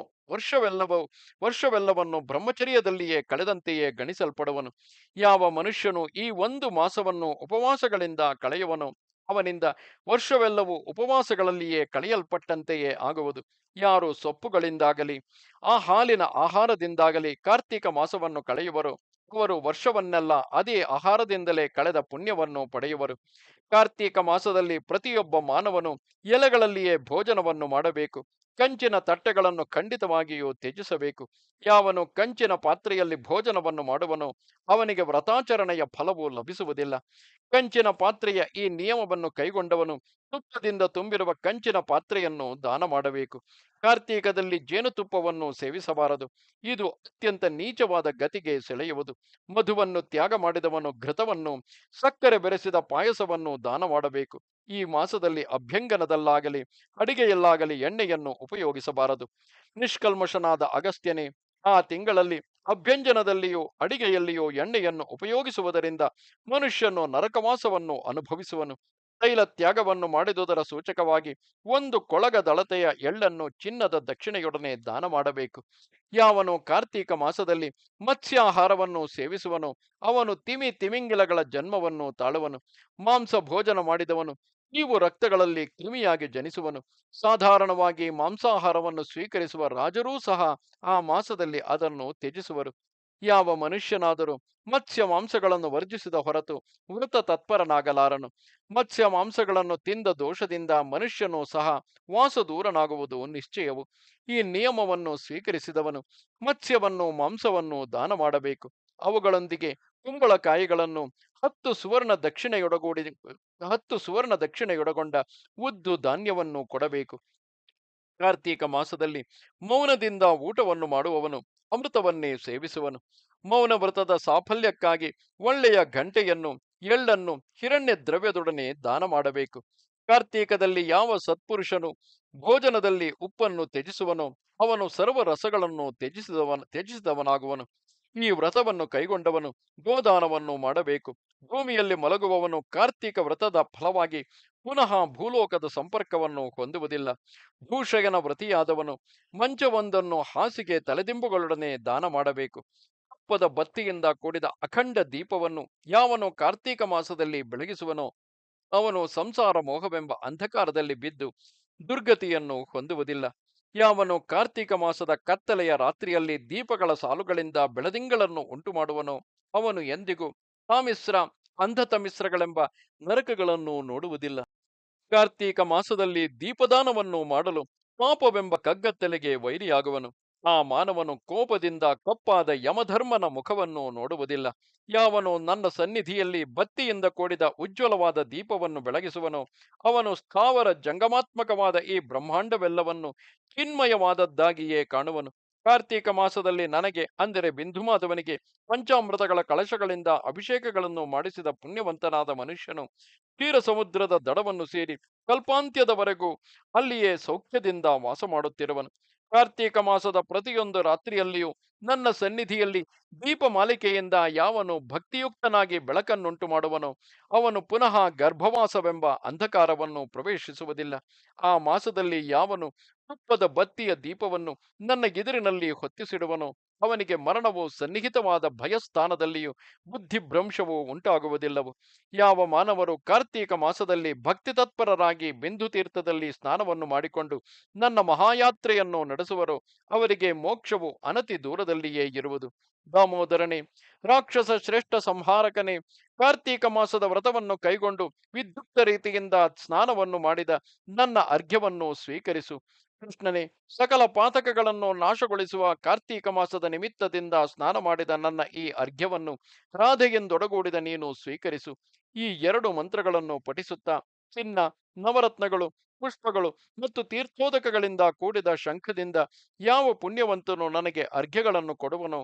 ವರ್ಷವೆಲ್ಲವನ್ನು ಬ್ರಹ್ಮಚರ್ಯದಲ್ಲಿಯೇ ಕಳೆದಂತೆಯೇ ಗಣಿಸಲ್ಪಡುವನು. ಯಾವ ಮನುಷ್ಯನು ಈ 1 ಮಾಸವನ್ನು ಉಪವಾಸಗಳಿಂದ ಕಳೆಯುವನೋ ಅವನಿಂದ ವರ್ಷವೆಲ್ಲವೂ ಉಪವಾಸಗಳಲ್ಲಿಯೇ ಕಳೆಯಲ್ಪಟ್ಟಂತೆಯೇ ಆಗುವುದು. ಯಾರು ಸೊಪ್ಪುಗಳಿಂದಾಗಲಿ ಆ ಹಾಲಿನ ಆಹಾರದಿಂದಾಗಲಿ ಕಾರ್ತೀಕ ಮಾಸವನ್ನು ಕಳೆಯುವರೋ ಅವರು ವರ್ಷವನ್ನೆಲ್ಲ ಅದೇ ಆಹಾರದಿಂದಲೇ ಕಳೆದ ಪುಣ್ಯವನ್ನು ಪಡೆಯುವರು. ಕಾರ್ತೀಕ ಮಾಸದಲ್ಲಿ ಪ್ರತಿಯೊಬ್ಬ ಮಾನವನು ಎಲೆಗಳಲ್ಲಿಯೇ ಭೋಜನವನ್ನು ಮಾಡಬೇಕು. ಕಂಚಿನ ತಟ್ಟೆಗಳನ್ನು ಖಂಡಿತವಾಗಿಯೂ ತ್ಯಜಿಸಬೇಕು. ಯಾವನು ಕಂಚಿನ ಪಾತ್ರೆಯಲ್ಲಿ ಭೋಜನವನ್ನು ಮಾಡುವನೋ ಅವನಿಗೆ ವ್ರತಾಚರಣೆಯ ಫಲವು ಲಭಿಸುವುದಿಲ್ಲ. ಕಂಚಿನ ಪಾತ್ರೆಯ ಈ ನಿಯಮವನ್ನು ಕೈಗೊಂಡವನು ತುಪ್ಪದಿಂದ ತುಂಬಿರುವ ಕಂಚಿನ ಪಾತ್ರೆಯನ್ನು ದಾನ ಮಾಡಬೇಕು. ಕಾರ್ತೀಕದಲ್ಲಿ ಜೇನುತುಪ್ಪವನ್ನು ಸೇವಿಸಬಾರದು. ಇದು ಅತ್ಯಂತ ನೀಚವಾದ ಗತಿಗೆ ಸೆಳೆಯುವುದು. ಮಧುವನ್ನು ತ್ಯಾಗ ಮಾಡಿದವನು ಘೃತವನ್ನು ಸಕ್ಕರೆ ಬೆರೆಸಿದ ಪಾಯಸವನ್ನು ದಾನ ಮಾಡಬೇಕು. ಈ ಮಾಸದಲ್ಲಿ ಅಭ್ಯಂಗನದಲ್ಲಾಗಲಿ ಅಡಿಗೆಯಲ್ಲಾಗಲಿ ಎಣ್ಣೆಯನ್ನು ಉಪಯೋಗಿಸಬಾರದು. ನಿಷ್ಕಲ್ಮಶನಾದ ಅಗಸ್ತ್ಯನೇ, ಆ ತಿಂಗಳಲ್ಲಿ ಅಭ್ಯಂಜನದಲ್ಲಿಯೂ ಅಡಿಗೆಯಲ್ಲಿಯೂ ಎಣ್ಣೆಯನ್ನು ಉಪಯೋಗಿಸುವುದರಿಂದ ಮನುಷ್ಯನು ನರಕವಾಸವನ್ನು ಅನುಭವಿಸುವನು. ತೈಲ ತ್ಯಾಗವನ್ನು ಮಾಡಿದುದರ ಸೂಚಕವಾಗಿ 1 ಕೊಳಗದಳತೆಯ ಎಳ್ಳನ್ನು ಚಿನ್ನದ ದಕ್ಷಿಣೆಯೊಡನೆ ದಾನ ಮಾಡಬೇಕು. ಯಾವನು ಕಾರ್ತೀಕ ಮಾಸದಲ್ಲಿ ಮತ್ಸ್ಯಾಹಾರವನ್ನು ಸೇವಿಸುವನೋ ಅವನು ತಿಮಿಂಗಿಲಗಳ ಜನ್ಮವನ್ನು ತಾಳುವನು. ಮಾಂಸ ಭೋಜನ ಮಾಡಿದವನು ಇವು ರಕ್ತಗಳಲ್ಲಿ ಕ್ರಿಮಿಯಾಗಿ ಜನಿಸುವನು. ಸಾಧಾರಣವಾಗಿ ಮಾಂಸಾಹಾರವನ್ನು ಸ್ವೀಕರಿಸುವ ರಾಜರೂ ಸಹ ಆ ಮಾಸದಲ್ಲಿ ಅದನ್ನು ತ್ಯಜಿಸುವರು. ಯಾವ ಮನುಷ್ಯನಾದರೂ ಮತ್ಸ್ಯ ಮಾಂಸಗಳನ್ನು ವರ್ಜಿಸಿದ ಹೊರತು ವೃತ ತತ್ಪರನಾಗಲಾರನು. ಮತ್ಸ್ಯ ಮಾಂಸಗಳನ್ನು ತಿಂದ ದೋಷದಿಂದ ಮನುಷ್ಯನು ಸಹ ವಾಸದೂರನಾಗುವುದು ನಿಶ್ಚಯವು. ಈ ನಿಯಮವನ್ನು ಸ್ವೀಕರಿಸಿದವನು ಮತ್ಸ್ಯವನ್ನು ಮಾಂಸವನ್ನು ದಾನ ಮಾಡಬೇಕು. ಅವುಗಳೊಂದಿಗೆ ಕುಂಬಳಕಾಯಿಗಳನ್ನು 10 ಸುವರ್ಣ ದಕ್ಷಿಣೆಯೊಡಗೊಂಡ ಉದ್ದು ಧಾನ್ಯವನ್ನು ಕೊಡಬೇಕು. ಕಾರ್ತೀಕ ಮಾಸದಲ್ಲಿ ಮೌನದಿಂದ ಊಟವನ್ನು ಮಾಡುವವನು ಅಮೃತವನ್ನೇ ಸೇವಿಸುವನು. ಮೌನ ವ್ರತದ ಸಾಫಲ್ಯಕ್ಕಾಗಿ ಒಳ್ಳೆಯ ಗಂಟೆಯನ್ನು ಎಳ್ಳನ್ನು ಹಿರಣ್ಯ ದ್ರವ್ಯದೊಡನೆ ದಾನ ಮಾಡಬೇಕು. ಕಾರ್ತೀಕದಲ್ಲಿ ಯಾವ ಸತ್ಪುರುಷನು ಭೋಜನದಲ್ಲಿ ಉಪ್ಪನ್ನು ತ್ಯಜಿಸುವನೋ ಅವನು ಸರ್ವ ರಸಗಳನ್ನು ತ್ಯಜಿಸಿದವನಾಗುವನು. ಈ ವ್ರತವನ್ನು ಕೈಗೊಂಡವನು ಗೋದಾನವನ್ನು ಮಾಡಬೇಕು. ಭೂಮಿಯಲ್ಲಿ ಮಲಗುವವನು ಕಾರ್ತೀಕ ವ್ರತದ ಫಲವಾಗಿ ಪುನಃ ಭೂಲೋಕದ ಸಂಪರ್ಕವನ್ನು ಹೊಂದುವುದಿಲ್ಲ. ಭೂಷಯನ ವ್ರತಿಯಾದವನು ಮಂಚವೊಂದನ್ನು ಹಾಸಿಗೆ ತಲೆದಿಂಬುಗಳೊಡನೆ ದಾನ ಮಾಡಬೇಕು. ತುಪ್ಪದ ಬತ್ತಿಯಿಂದ ಕೂಡಿದ ಅಖಂಡ ದೀಪವನ್ನು ಯಾವನು ಕಾರ್ತೀಕ ಮಾಸದಲ್ಲಿ ಬೆಳಗಿಸುವನೋ ಅವನು ಸಂಸಾರ ಮೋಹವೆಂಬ ಅಂಧಕಾರದಲ್ಲಿ ಬಿದ್ದು ದುರ್ಗತಿಯನ್ನು ಹೊಂದುವುದಿಲ್ಲ. ಯಾವನು ಕಾರ್ತೀಕ ಮಾಸದ ಕತ್ತಲೆಯ ರಾತ್ರಿಯಲ್ಲಿ ದೀಪಗಳ ಸಾಲುಗಳಿಂದ ಬೆಳದಿಂಗಳನ್ನು ಉಂಟು ಮಾಡುವನೋ ಅವನು ಎಂದಿಗೂ ತಾಮಿಶ್ರ ಅಂಧತಮಿಶ್ರಗಳೆಂಬ ನರಕಗಳನ್ನು ನೋಡುವುದಿಲ್ಲ. ಕಾರ್ತೀಕ ಮಾಸದಲ್ಲಿ ದೀಪದಾನವನ್ನು ಮಾಡಲು ಪಾಪವೆಂಬ ಕಗ್ಗತ್ತಲೆಗೆ ವೈರಿಯಾಗುವನು. ಆ ಮಾನವನು ಕೋಪದಿಂದ ಕಪ್ಪಾದ ಯಮಧರ್ಮನ ಮುಖವನ್ನು ನೋಡುವುದಿಲ್ಲ. ಯಾವನು ನನ್ನ ಸನ್ನಿಧಿಯಲ್ಲಿ ಬತ್ತಿಯಿಂದ ಕೂಡಿದ ಉಜ್ವಲವಾದ ದೀಪವನ್ನು ಬೆಳಗಿಸುವನೋ ಅವನು ಸ್ಥಾವರ ಜಂಗಮಾತ್ಮಕವಾದ ಈ ಬ್ರಹ್ಮಾಂಡವೆಲ್ಲವನ್ನು ಚಿನ್ಮಯವಾದದ್ದಾಗಿಯೇ ಕಾಣುವನು. ಕಾರ್ತೀಕ ಮಾಸದಲ್ಲಿ ನನಗೆ ಅಂದರೆ ಬಿಂದುಮಾಧವನಿಗೆ ಪಂಚಾಮೃತಗಳ ಕಳಶಗಳಿಂದ ಅಭಿಷೇಕಗಳನ್ನು ಮಾಡಿಸಿದ ಪುಣ್ಯವಂತನಾದ ಮನುಷ್ಯನು ಕ್ಷೀರ ಸಮುದ್ರದ ದಡವನ್ನು ಸೇರಿ ಕಲ್ಪಾಂತ್ಯದವರೆಗೂ ಅಲ್ಲಿಯೇ ಸೌಖ್ಯದಿಂದ ವಾಸ ಮಾಡುತ್ತಿರುವನು. ಕಾರ್ತೀಕ ಮಾಸದ ಪ್ರತಿಯೊಂದು ರಾತ್ರಿಯಲ್ಲಿಯೂ ನನ್ನ ಸನ್ನಿಧಿಯಲ್ಲಿ ದೀಪಮಾಲಿಕೆಯಿಂದ ಯಾವನು ಭಕ್ತಿಯುಕ್ತನಾಗಿ ಬೆಳಕನ್ನುಂಟು ಮಾಡುವನೋ ಅವನು ಪುನಃ ಗರ್ಭವಾಸವೆಂಬ ಅಂಧಕಾರವನ್ನು ಪ್ರವೇಶಿಸುವುದಿಲ್ಲ. ಆ ಮಾಸದಲ್ಲಿ ಯಾವನು ತುಪ್ಪದ ಬತ್ತಿಯ ದೀಪವನ್ನು ನನ್ನ ಎದುರಿನಲ್ಲಿ ಹೊತ್ತಿಸಿಡುವನೋ ಅವನಿಗೆ ಮರಣವು ಸನ್ನಿಹಿತವಾದ ಭಯಸ್ಥಾನದಲ್ಲಿಯೂ ಬುದ್ಧಿಭ್ರಂಶವು ಉಂಟಾಗುವುದಿಲ್ಲವು. ಯಾವ ಮಾನವರು ಕಾರ್ತೀಕ ಮಾಸದಲ್ಲಿ ಭಕ್ತಿ ತತ್ಪರರಾಗಿ ಬಿಂದು ತೀರ್ಥದಲ್ಲಿ ಸ್ನಾನವನ್ನು ಮಾಡಿಕೊಂಡು ನನ್ನ ಮಹಾಯಾತ್ರೆಯನ್ನು ನಡೆಸುವರೋ ಅವರಿಗೆ ಮೋಕ್ಷವು ಅನತಿ ದೂರದಲ್ಲಿಯೇ ಇರುವುದು. ದಾಮೋದರನೇ, ರಾಕ್ಷಸ ಶ್ರೇಷ್ಠ ಸಂಹಾರಕನೇ, ಕಾರ್ತೀಕ ಮಾಸದ ವ್ರತವನ್ನು ಕೈಗೊಂಡು ವಿದ್ಯುಕ್ತ ರೀತಿಯಿಂದ ಸ್ನಾನವನ್ನು ಮಾಡಿದ ನನ್ನ ಅರ್ಘ್ಯವನ್ನು ಸ್ವೀಕರಿಸು. ಕೃಷ್ಣನೇ, ಸಕಲ ಪಾತಕಗಳನ್ನು ನಾಶಗೊಳಿಸುವ ಕಾರ್ತೀಕ ಮಾಸದ ನಿಮಿತ್ತದಿಂದ ಸ್ನಾನ ಮಾಡಿದ ನನ್ನ ಈ ಅರ್ಘ್ಯವನ್ನು ರಾಧೆಯೆಂದೊಡಗೂಡಿದ ನೀನು ಸ್ವೀಕರಿಸು. ಈ ಎರಡು ಮಂತ್ರಗಳನ್ನು ಪಠಿಸುತ್ತಾ ಚಿನ್ನ, ನವರತ್ನಗಳು, ಪುಷ್ಪಗಳು ಮತ್ತು ತೀರ್ಥೋದಕಗಳಿಂದ ಕೂಡಿದ ಶಂಖದಿಂದ ಯಾವ ಪುಣ್ಯವಂತನು ನನಗೆ ಅರ್ಘ್ಯಗಳನ್ನು ಕೊಡುವನೋ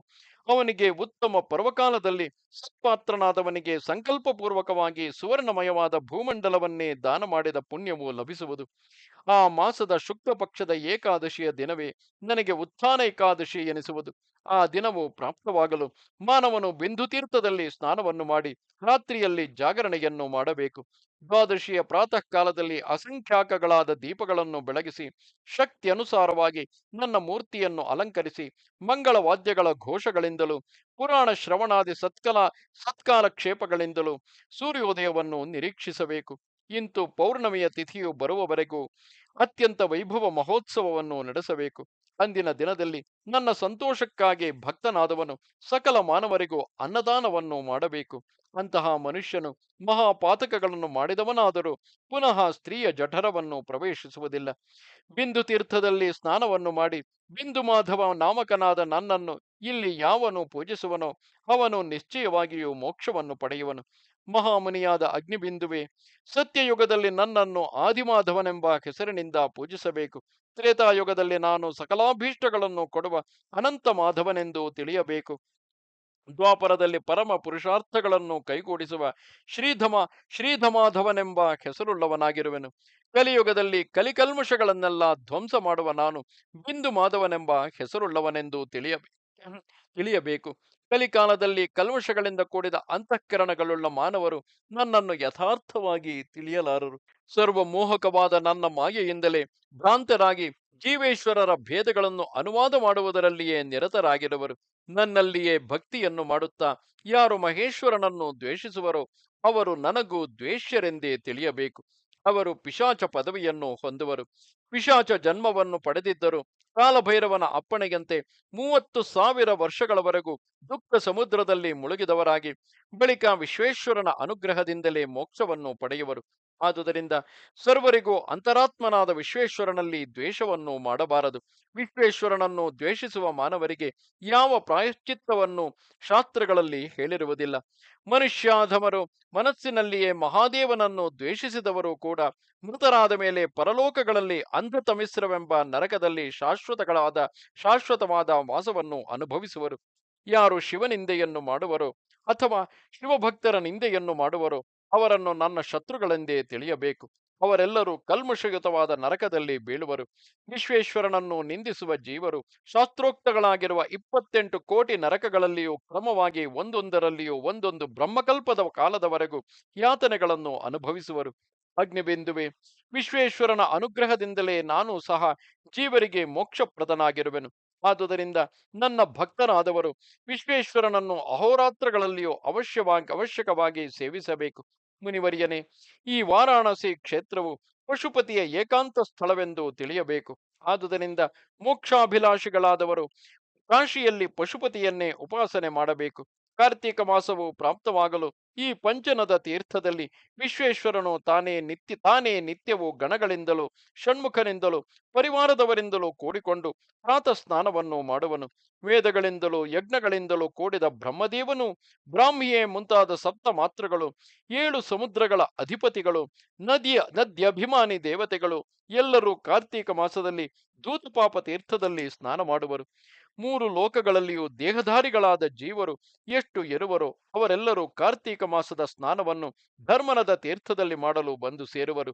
ಅವನಿಗೆ ಉತ್ತಮ ಪರ್ವಕಾಲದಲ್ಲಿ ಸತ್ಪಾತ್ರನಾದವನಿಗೆ ಸಂಕಲ್ಪಪೂರ್ವಕವಾಗಿ ಸುವರ್ಣಮಯವಾದ ಭೂಮಂಡಲವನ್ನೇ ದಾನ ಮಾಡಿದ ಪುಣ್ಯವು ಲಭಿಸುವುದು. ಆ ಮಾಸದ ಶುಕ್ಲ ಪಕ್ಷದ ಏಕಾದಶಿಯ ದಿನವೇ ನನಗೆ ಉತ್ಥಾನ ಏಕಾದಶಿ ಎನಿಸುವುದು. ಆ ದಿನವು ಪ್ರಾಪ್ತವಾಗಲು ಮಾನವನು ಬಿಂದು ತೀರ್ಥದಲ್ಲಿ ಸ್ನಾನವನ್ನು ಮಾಡಿ ರಾತ್ರಿಯಲ್ಲಿ ಜಾಗರಣೆಯನ್ನು ಮಾಡಬೇಕು. ದ್ವಾದಶಿಯ ಪ್ರಾತಃ ಕಾಲದಲ್ಲಿ ಅಸಂಖ್ಯಾಕಗಳಾದ ದೀಪಗಳನ್ನು ಬೆಳಗಿಸಿ ಶಕ್ತಿ ಅನುಸಾರವಾಗಿ ನನ್ನ ಮೂರ್ತಿಯನ್ನು ಅಲಂಕರಿಸಿ ಮಂಗಳ ವಾದ್ಯಗಳ ಘೋಷಗಳಿಂದಲೂ ಪುರಾಣ ಶ್ರವಣಾದಿ ಸತ್ಕಾಲ ಕ್ಷೇಪಗಳಿಂದಲೂ ಸೂರ್ಯೋದಯವನ್ನು ನಿರೀಕ್ಷಿಸಬೇಕು. ಇಂತು ಪೌರ್ಣಮಿಯ ತಿಥಿಯು ಬರುವವರೆಗೂ ಅತ್ಯಂತ ವೈಭವ ಮಹೋತ್ಸವವನ್ನು ನಡೆಸಬೇಕು. ಅಂದಿನ ದಿನದಲ್ಲಿ ನನ್ನ ಸಂತೋಷಕ್ಕಾಗಿ ಭಕ್ತನಾದವನು ಸಕಲ ಮಾನವರಿಗೂ ಅನ್ನದಾನವನ್ನು ಮಾಡಬೇಕು. ಅಂತಹ ಮನುಷ್ಯನು ಮಹಾಪಾತಕಗಳನ್ನು ಮಾಡಿದವನಾದರೂ ಪುನಃ ಸ್ತ್ರೀಯ ಜಠರವನ್ನು ಪ್ರವೇಶಿಸುವುದಿಲ್ಲ. ಬಿಂದು ತೀರ್ಥದಲ್ಲಿ ಸ್ನಾನವನ್ನು ಮಾಡಿ ಬಿಂದು ಮಾಧವ ನಾಮಕನಾದ ನನ್ನನ್ನು ಇಲ್ಲಿ ಯಾವನು ಪೂಜಿಸುವನೋ ಅವನು ನಿಶ್ಚಯವಾಗಿಯೂ ಮೋಕ್ಷವನ್ನು ಪಡೆಯುವನು. ಮಹಾಮುನಿಯಾದ ಅಗ್ನಿಬಿಂದುವೆ, ಸತ್ಯಯುಗದಲ್ಲಿ ನನ್ನನ್ನು ಆದಿಮಾಧವನೆಂಬ ಹೆಸರಿನಿಂದ ಪೂಜಿಸಬೇಕು. ತ್ರೇತಾಯುಗದಲ್ಲಿ ನಾನು ಸಕಲಾಭೀಷ್ಟಗಳನ್ನು ಕೊಡುವ ಅನಂತ ಮಾಧವನೆಂದು ತಿಳಿಯಬೇಕು. ದ್ವಾಪರದಲ್ಲಿ ಪರಮ ಪುರುಷಾರ್ಥಗಳನ್ನು ಕೈಗೂಡಿಸುವ ಶ್ರೀಧಮಾಧವನೆಂಬ ಹೆಸರುಳ್ಳವನಾಗಿರುವೆನು. ಕಲಿಯುಗದಲ್ಲಿ ಕಲಿಕಲ್ಮಷಗಳನ್ನೆಲ್ಲ ಧ್ವಂಸ ಮಾಡುವ ನಾನು ಬಿಂದು ಮಾಧವನೆಂಬ ಹೆಸರುಳ್ಳವನೆಂದು ತಿಳಿಯಬೇಕು. ಕಲಿಕಾಲದಲ್ಲಿ ಕಲ್ಮಷಗಳಿಂದ ಕೂಡಿದ ಅಂತಃಕರಣಗಳುಳ್ಳ ಮಾನವರು ನನ್ನನ್ನು ಯಥಾರ್ಥವಾಗಿ ತಿಳಿಯಲಾರರು. ಸರ್ವಮೋಹಕವಾದ ನನ್ನ ಮಾಯೆಯಿಂದಲೇ ಭ್ರಾಂತರಾಗಿ ಜೀವೇಶ್ವರರ ಭೇದಗಳನ್ನು ಅನುವಾದ ಮಾಡುವುದರಲ್ಲಿಯೇ ನಿರತರಾಗಿರುವರು. ನನ್ನಲ್ಲಿಯೇ ಭಕ್ತಿಯನ್ನು ಮಾಡುತ್ತಾ ಯಾರು ಮಹೇಶ್ವರನನ್ನು ದ್ವೇಷಿಸುವರೋ ಅವರು ನನಗೂ ದ್ವೇಷ್ಯರೆಂದೇ ತಿಳಿಯಬೇಕು. ಅವರು ಪಿಶಾಚ ಪದವಿಯನ್ನು ಹೊಂದುವರು. ಪಿಶಾಚ ಜನ್ಮವನ್ನು ಪಡೆದಿದ್ದರು ಕಾಲಭೈರವನ ಅಪ್ಪಣೆಯಂತೆ 30,000 ವರ್ಷಗಳವರೆಗೂ ದುಃಖ ಸಮುದ್ರದಲ್ಲಿ ಮುಳುಗಿದವರಾಗಿ ಬಳಿಕ ವಿಶ್ವೇಶ್ವರನ ಅನುಗ್ರಹದಿಂದಲೇ ಮೋಕ್ಷವನ್ನು ಪಡೆಯುವರು. ಆದುದರಿಂದ ಸರ್ವರಿಗೂ ಅಂತರಾತ್ಮನಾದ ವಿಶ್ವೇಶ್ವರನಲ್ಲಿ ದ್ವೇಷವನ್ನು ಮಾಡಬಾರದು. ವಿಶ್ವೇಶ್ವರನನ್ನು ದ್ವೇಷಿಸುವ ಮಾನವರಿಗೆ ಯಾವ ಪ್ರಾಯಶ್ಚಿತ್ತವನ್ನು ಶಾಸ್ತ್ರಗಳಲ್ಲಿ ಹೇಳಿರುವುದಿಲ್ಲ. ಮನುಷ್ಯಾಧಮರು ಮನಸ್ಸಿನಲ್ಲಿಯೇ ಮಹಾದೇವನನ್ನು ದ್ವೇಷಿಸಿದವರು ಕೂಡ ಮೃತರಾದ ಮೇಲೆ ಪರಲೋಕಗಳಲ್ಲಿ ಅಂಧತಮಿಸ್ರವೆಂಬ ನರಕದಲ್ಲಿ ಶಾಶ್ವತವಾದ ವಾಸವನ್ನು ಅನುಭವಿಸುವರು. ಯಾರು ಶಿವನಿಂದೆಯನ್ನು ಮಾಡುವರೋ ಅಥವಾ ಶಿವಭಕ್ತರ ನಿಂದೆಯನ್ನು ಮಾಡುವರೋ ಅವರನ್ನು ನನ್ನ ಶತ್ರುಗಳೆಂದೇ ತಿಳಿಯಬೇಕು. ಅವರೆಲ್ಲರೂ ಕಲ್ಮಷಯುತವಾದ ನರಕದಲ್ಲಿ ಬೀಳುವರು. ವಿಶ್ವೇಶ್ವರನನ್ನು ನಿಂದಿಸುವ ಜೀವರು ಶಾಸ್ತ್ರೋಕ್ತಗಳಾಗಿರುವ 28 ಕೋಟಿ ನರಕಗಳಲ್ಲಿಯೂ ಕ್ರಮವಾಗಿ ಒಂದೊಂದರಲ್ಲಿಯೂ ಒಂದೊಂದು ಬ್ರಹ್ಮಕಲ್ಪದ ಕಾಲದವರೆಗೂ ಯಾತನೆಗಳನ್ನು ಅನುಭವಿಸುವರು. ಅಗ್ನಿಬಿಂದುವೆ, ವಿಶ್ವೇಶ್ವರನ ಅನುಗ್ರಹದಿಂದಲೇ ನಾನು ಸಹ ಜೀವರಿಗೆ ಮೋಕ್ಷಪ್ರದನಾಗಿರುವೆನು. ಆದುದರಿಂದ ನನ್ನ ಭಕ್ತರಾದವರು ವಿಶ್ವೇಶ್ವರನನ್ನು ಅಹೋರಾತ್ರಗಳಲ್ಲಿಯೂ ಅವಶ್ಯಕವಾಗಿ ಸೇವಿಸಬೇಕು. ಮುನಿವರಿಯನೇ, ಈ ವಾರಾಣಸಿ ಕ್ಷೇತ್ರವು ಪಶುಪತಿಯ ಏಕಾಂತ ಸ್ಥಳವೆಂದು ತಿಳಿಯಬೇಕು. ಆದುದರಿಂದ ಮೋಕ್ಷಾಭಿಲಾಷಿಗಳಾದವರು ಕಾಶಿಯಲ್ಲಿ ಪಶುಪತಿಯನ್ನೇ ಉಪಾಸನೆ ಮಾಡಬೇಕು. ಕಾರ್ತೀಕ ಮಾಸವು ಪ್ರಾಪ್ತವಾಗಲು ಈ ಪಂಚನದ ತೀರ್ಥದಲ್ಲಿ ವಿಶ್ವೇಶ್ವರನು ತಾನೇ ನಿತ್ಯವೂ ಗಣಗಳಿಂದಲೂ ಷಣ್ಮುಖನಿಂದಲೂ ಪರಿವಾರದವರಿಂದಲೂ ಕೂಡಿಕೊಂಡು ಪ್ರಾತಃ ಸ್ನಾನವನ್ನು ಮಾಡುವನು. ವೇದಗಳಿಂದಲೂ ಯಜ್ಞಗಳಿಂದಲೂ ಕೂಡಿದ ಬ್ರಹ್ಮದೇವನು, ಬ್ರಾಹ್ಮಿಯೇ ಮುಂತಾದ ಸಪ್ತ ಮಾತೃಗಳು, 7 ಸಮುದ್ರಗಳ ಅಧಿಪತಿಗಳು, ನದ್ಯಭಿಮಾನಿ ದೇವತೆಗಳು ಎಲ್ಲರೂ ಕಾರ್ತೀಕ ಮಾಸದಲ್ಲಿ ಧೂತಪಾಪ ತೀರ್ಥದಲ್ಲಿ ಸ್ನಾನ ಮಾಡುವರು. 3 ಲೋಕಗಳಲ್ಲಿಯೂ ದೇಹಧಾರಿಗಳಾದ ಜೀವರು ಎಷ್ಟು ಇರುವರೋ ಅವರೆಲ್ಲರೂ ಕಾರ್ತೀಕ ಮಾಸದ ಸ್ನಾನವನ್ನು ಧರ್ಮನದ ತೀರ್ಥದಲ್ಲಿ ಮಾಡಲು ಬಂದು ಸೇರುವರು.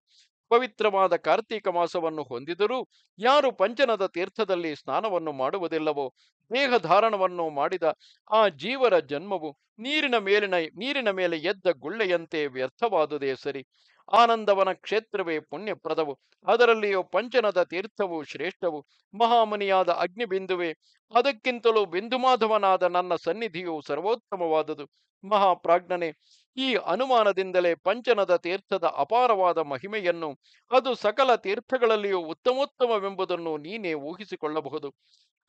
ಪವಿತ್ರವಾದ ಕಾರ್ತೀಕ ಮಾಸವನ್ನು ಹೊಂದಿದರೂ ಯಾರು ಪಂಚನದ ತೀರ್ಥದಲ್ಲಿ ಸ್ನಾನವನ್ನು ಮಾಡುವುದಿಲ್ಲವೋ ದೇಹಧಾರಣವನ್ನು ಮಾಡಿದ ಆ ಜೀವರ ಜನ್ಮವು ನೀರಿನ ಮೇಲೆ ಎದ್ದ ಗುಳ್ಳೆಯಂತೆ ವ್ಯರ್ಥವಾದುದೇ ಸರಿ. ಆನಂದವನ ಕ್ಷೇತ್ರವೇ ಪುಣ್ಯಪ್ರದವು. ಅದರಲ್ಲಿಯೂ ಪಂಚನದ ತೀರ್ಥವು ಶ್ರೇಷ್ಠವು. ಮಹಾಮುನಿಯಾದ ಅಗ್ನಿಬಿಂದುವೆ, ಅದಕ್ಕಿಂತಲೂ ಬಿಂದುಮಾಧವನಾದ ನನ್ನ ಸನ್ನಿಧಿಯು ಸರ್ವೋತ್ತಮವಾದುದು. ಮಹಾಪ್ರಾಜ್ಞನೆ, ಈ ಅನುಮಾನದಿಂದಲೇ ಪಂಚನದ ತೀರ್ಥದ ಅಪಾರವಾದ ಮಹಿಮೆಯನ್ನು, ಅದು ಸಕಲ ತೀರ್ಥಗಳಲ್ಲಿಯೂ ಉತ್ತಮೋತ್ತಮವೆಂಬುದನ್ನು ನೀನೇ ಊಹಿಸಿಕೊಳ್ಳಬಹುದು.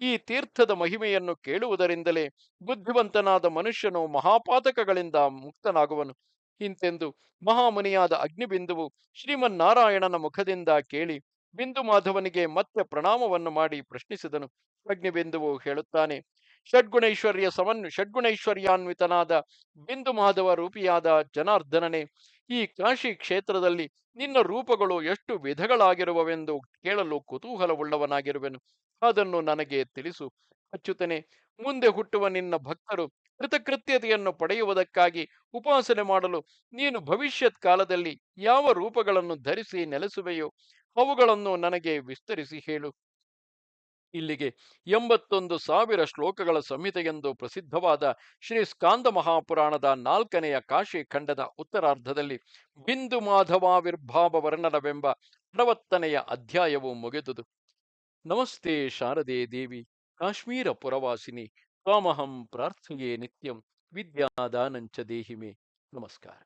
ಈ ತೀರ್ಥದ ಮಹಿಮೆಯನ್ನು ಕೇಳುವುದರಿಂದಲೇ ಬುದ್ಧಿವಂತನಾದ ಮನುಷ್ಯನು ಮಹಾಪಾತಕಗಳಿಂದ ಮುಕ್ತನಾಗುವನು. ಇಂತೆಂದು ಮಹಾಮುನಿಯಾದ ಅಗ್ನಿಬಿಂದುವು ಶ್ರೀಮನ್ನಾರಾಯಣನ ಮುಖದಿಂದ ಕೇಳಿ ಬಿಂದು ಮಾಧವನಿಗೆ ಮತ್ತೆ ಪ್ರಣಾಮವನ್ನು ಮಾಡಿ ಪ್ರಶ್ನಿಸಿದನು. ಅಗ್ನಿಬಿಂದುವು ಹೇಳುತ್ತಾನೆ, ಷಡ್ಗುಣೈಶ್ವರ್ಯಾನ್ವಿತನಾದ ಬಿಂದು ಮಾಧವ ರೂಪಿಯಾದ ಜನಾರ್ದನನೇ, ಈ ಕಾಶಿ ಕ್ಷೇತ್ರದಲ್ಲಿ ನಿನ್ನ ರೂಪಗಳು ಎಷ್ಟು ವಿಧಗಳಾಗಿರುವವೆಂದು ಕೇಳಲು ಕುತೂಹಲವುಳ್ಳವನಾಗಿರುವೆನು. ಅದನ್ನು ನನಗೆ ತಿಳಿಸು. ಅಚ್ಯುತನೆ, ಮುಂದೆ ಹುಟ್ಟುವ ನಿನ್ನ ಭಕ್ತರು ಕೃತಕೃತ್ಯತೆಯನ್ನು ಪಡೆಯುವುದಕ್ಕಾಗಿ ಉಪಾಸನೆ ಮಾಡಲು ನೀನು ಭವಿಷ್ಯತ್ ಕಾಲದಲ್ಲಿ ಯಾವ ರೂಪಗಳನ್ನು ಧರಿಸಿ ನೆಲೆಸುವೆಯೋ ಅವುಗಳನ್ನು ನನಗೆ ವಿಸ್ತರಿಸಿ ಹೇಳು. ಇಲ್ಲಿಗೆ 81,000 ಶ್ಲೋಕಗಳ ಸಂಹಿತೆಯೆಂದು ಪ್ರಸಿದ್ಧವಾದ ಶ್ರೀ ಸ್ಕಾಂದ ಮಹಾಪುರಾಣದ 4ನೆಯ ಕಾಶಿ ಖಂಡದ ಉತ್ತರಾರ್ಧದಲ್ಲಿ ಬಿಂದು ಮಾಧವಾವಿರ್ಭಾವ ವರ್ಣನವೆಂಬ 60ನೆಯ ಅಧ್ಯಾಯವು ಮುಗಿದುದು. ನಮಸ್ತೆ ಶಾರದೆ ದೇವಿ, ಕಾಶ್ಮೀರ ಪುರವಾಸಿನಿ, ತ್ವಾಮಹಂ ಪ್ರಾರ್ಥಯೇ ನಿತ್ಯಂ, ವಿದ್ಯಾದಾನಂಚ ದೇಹಿಮೆ. ನಮಸ್ಕಾರ.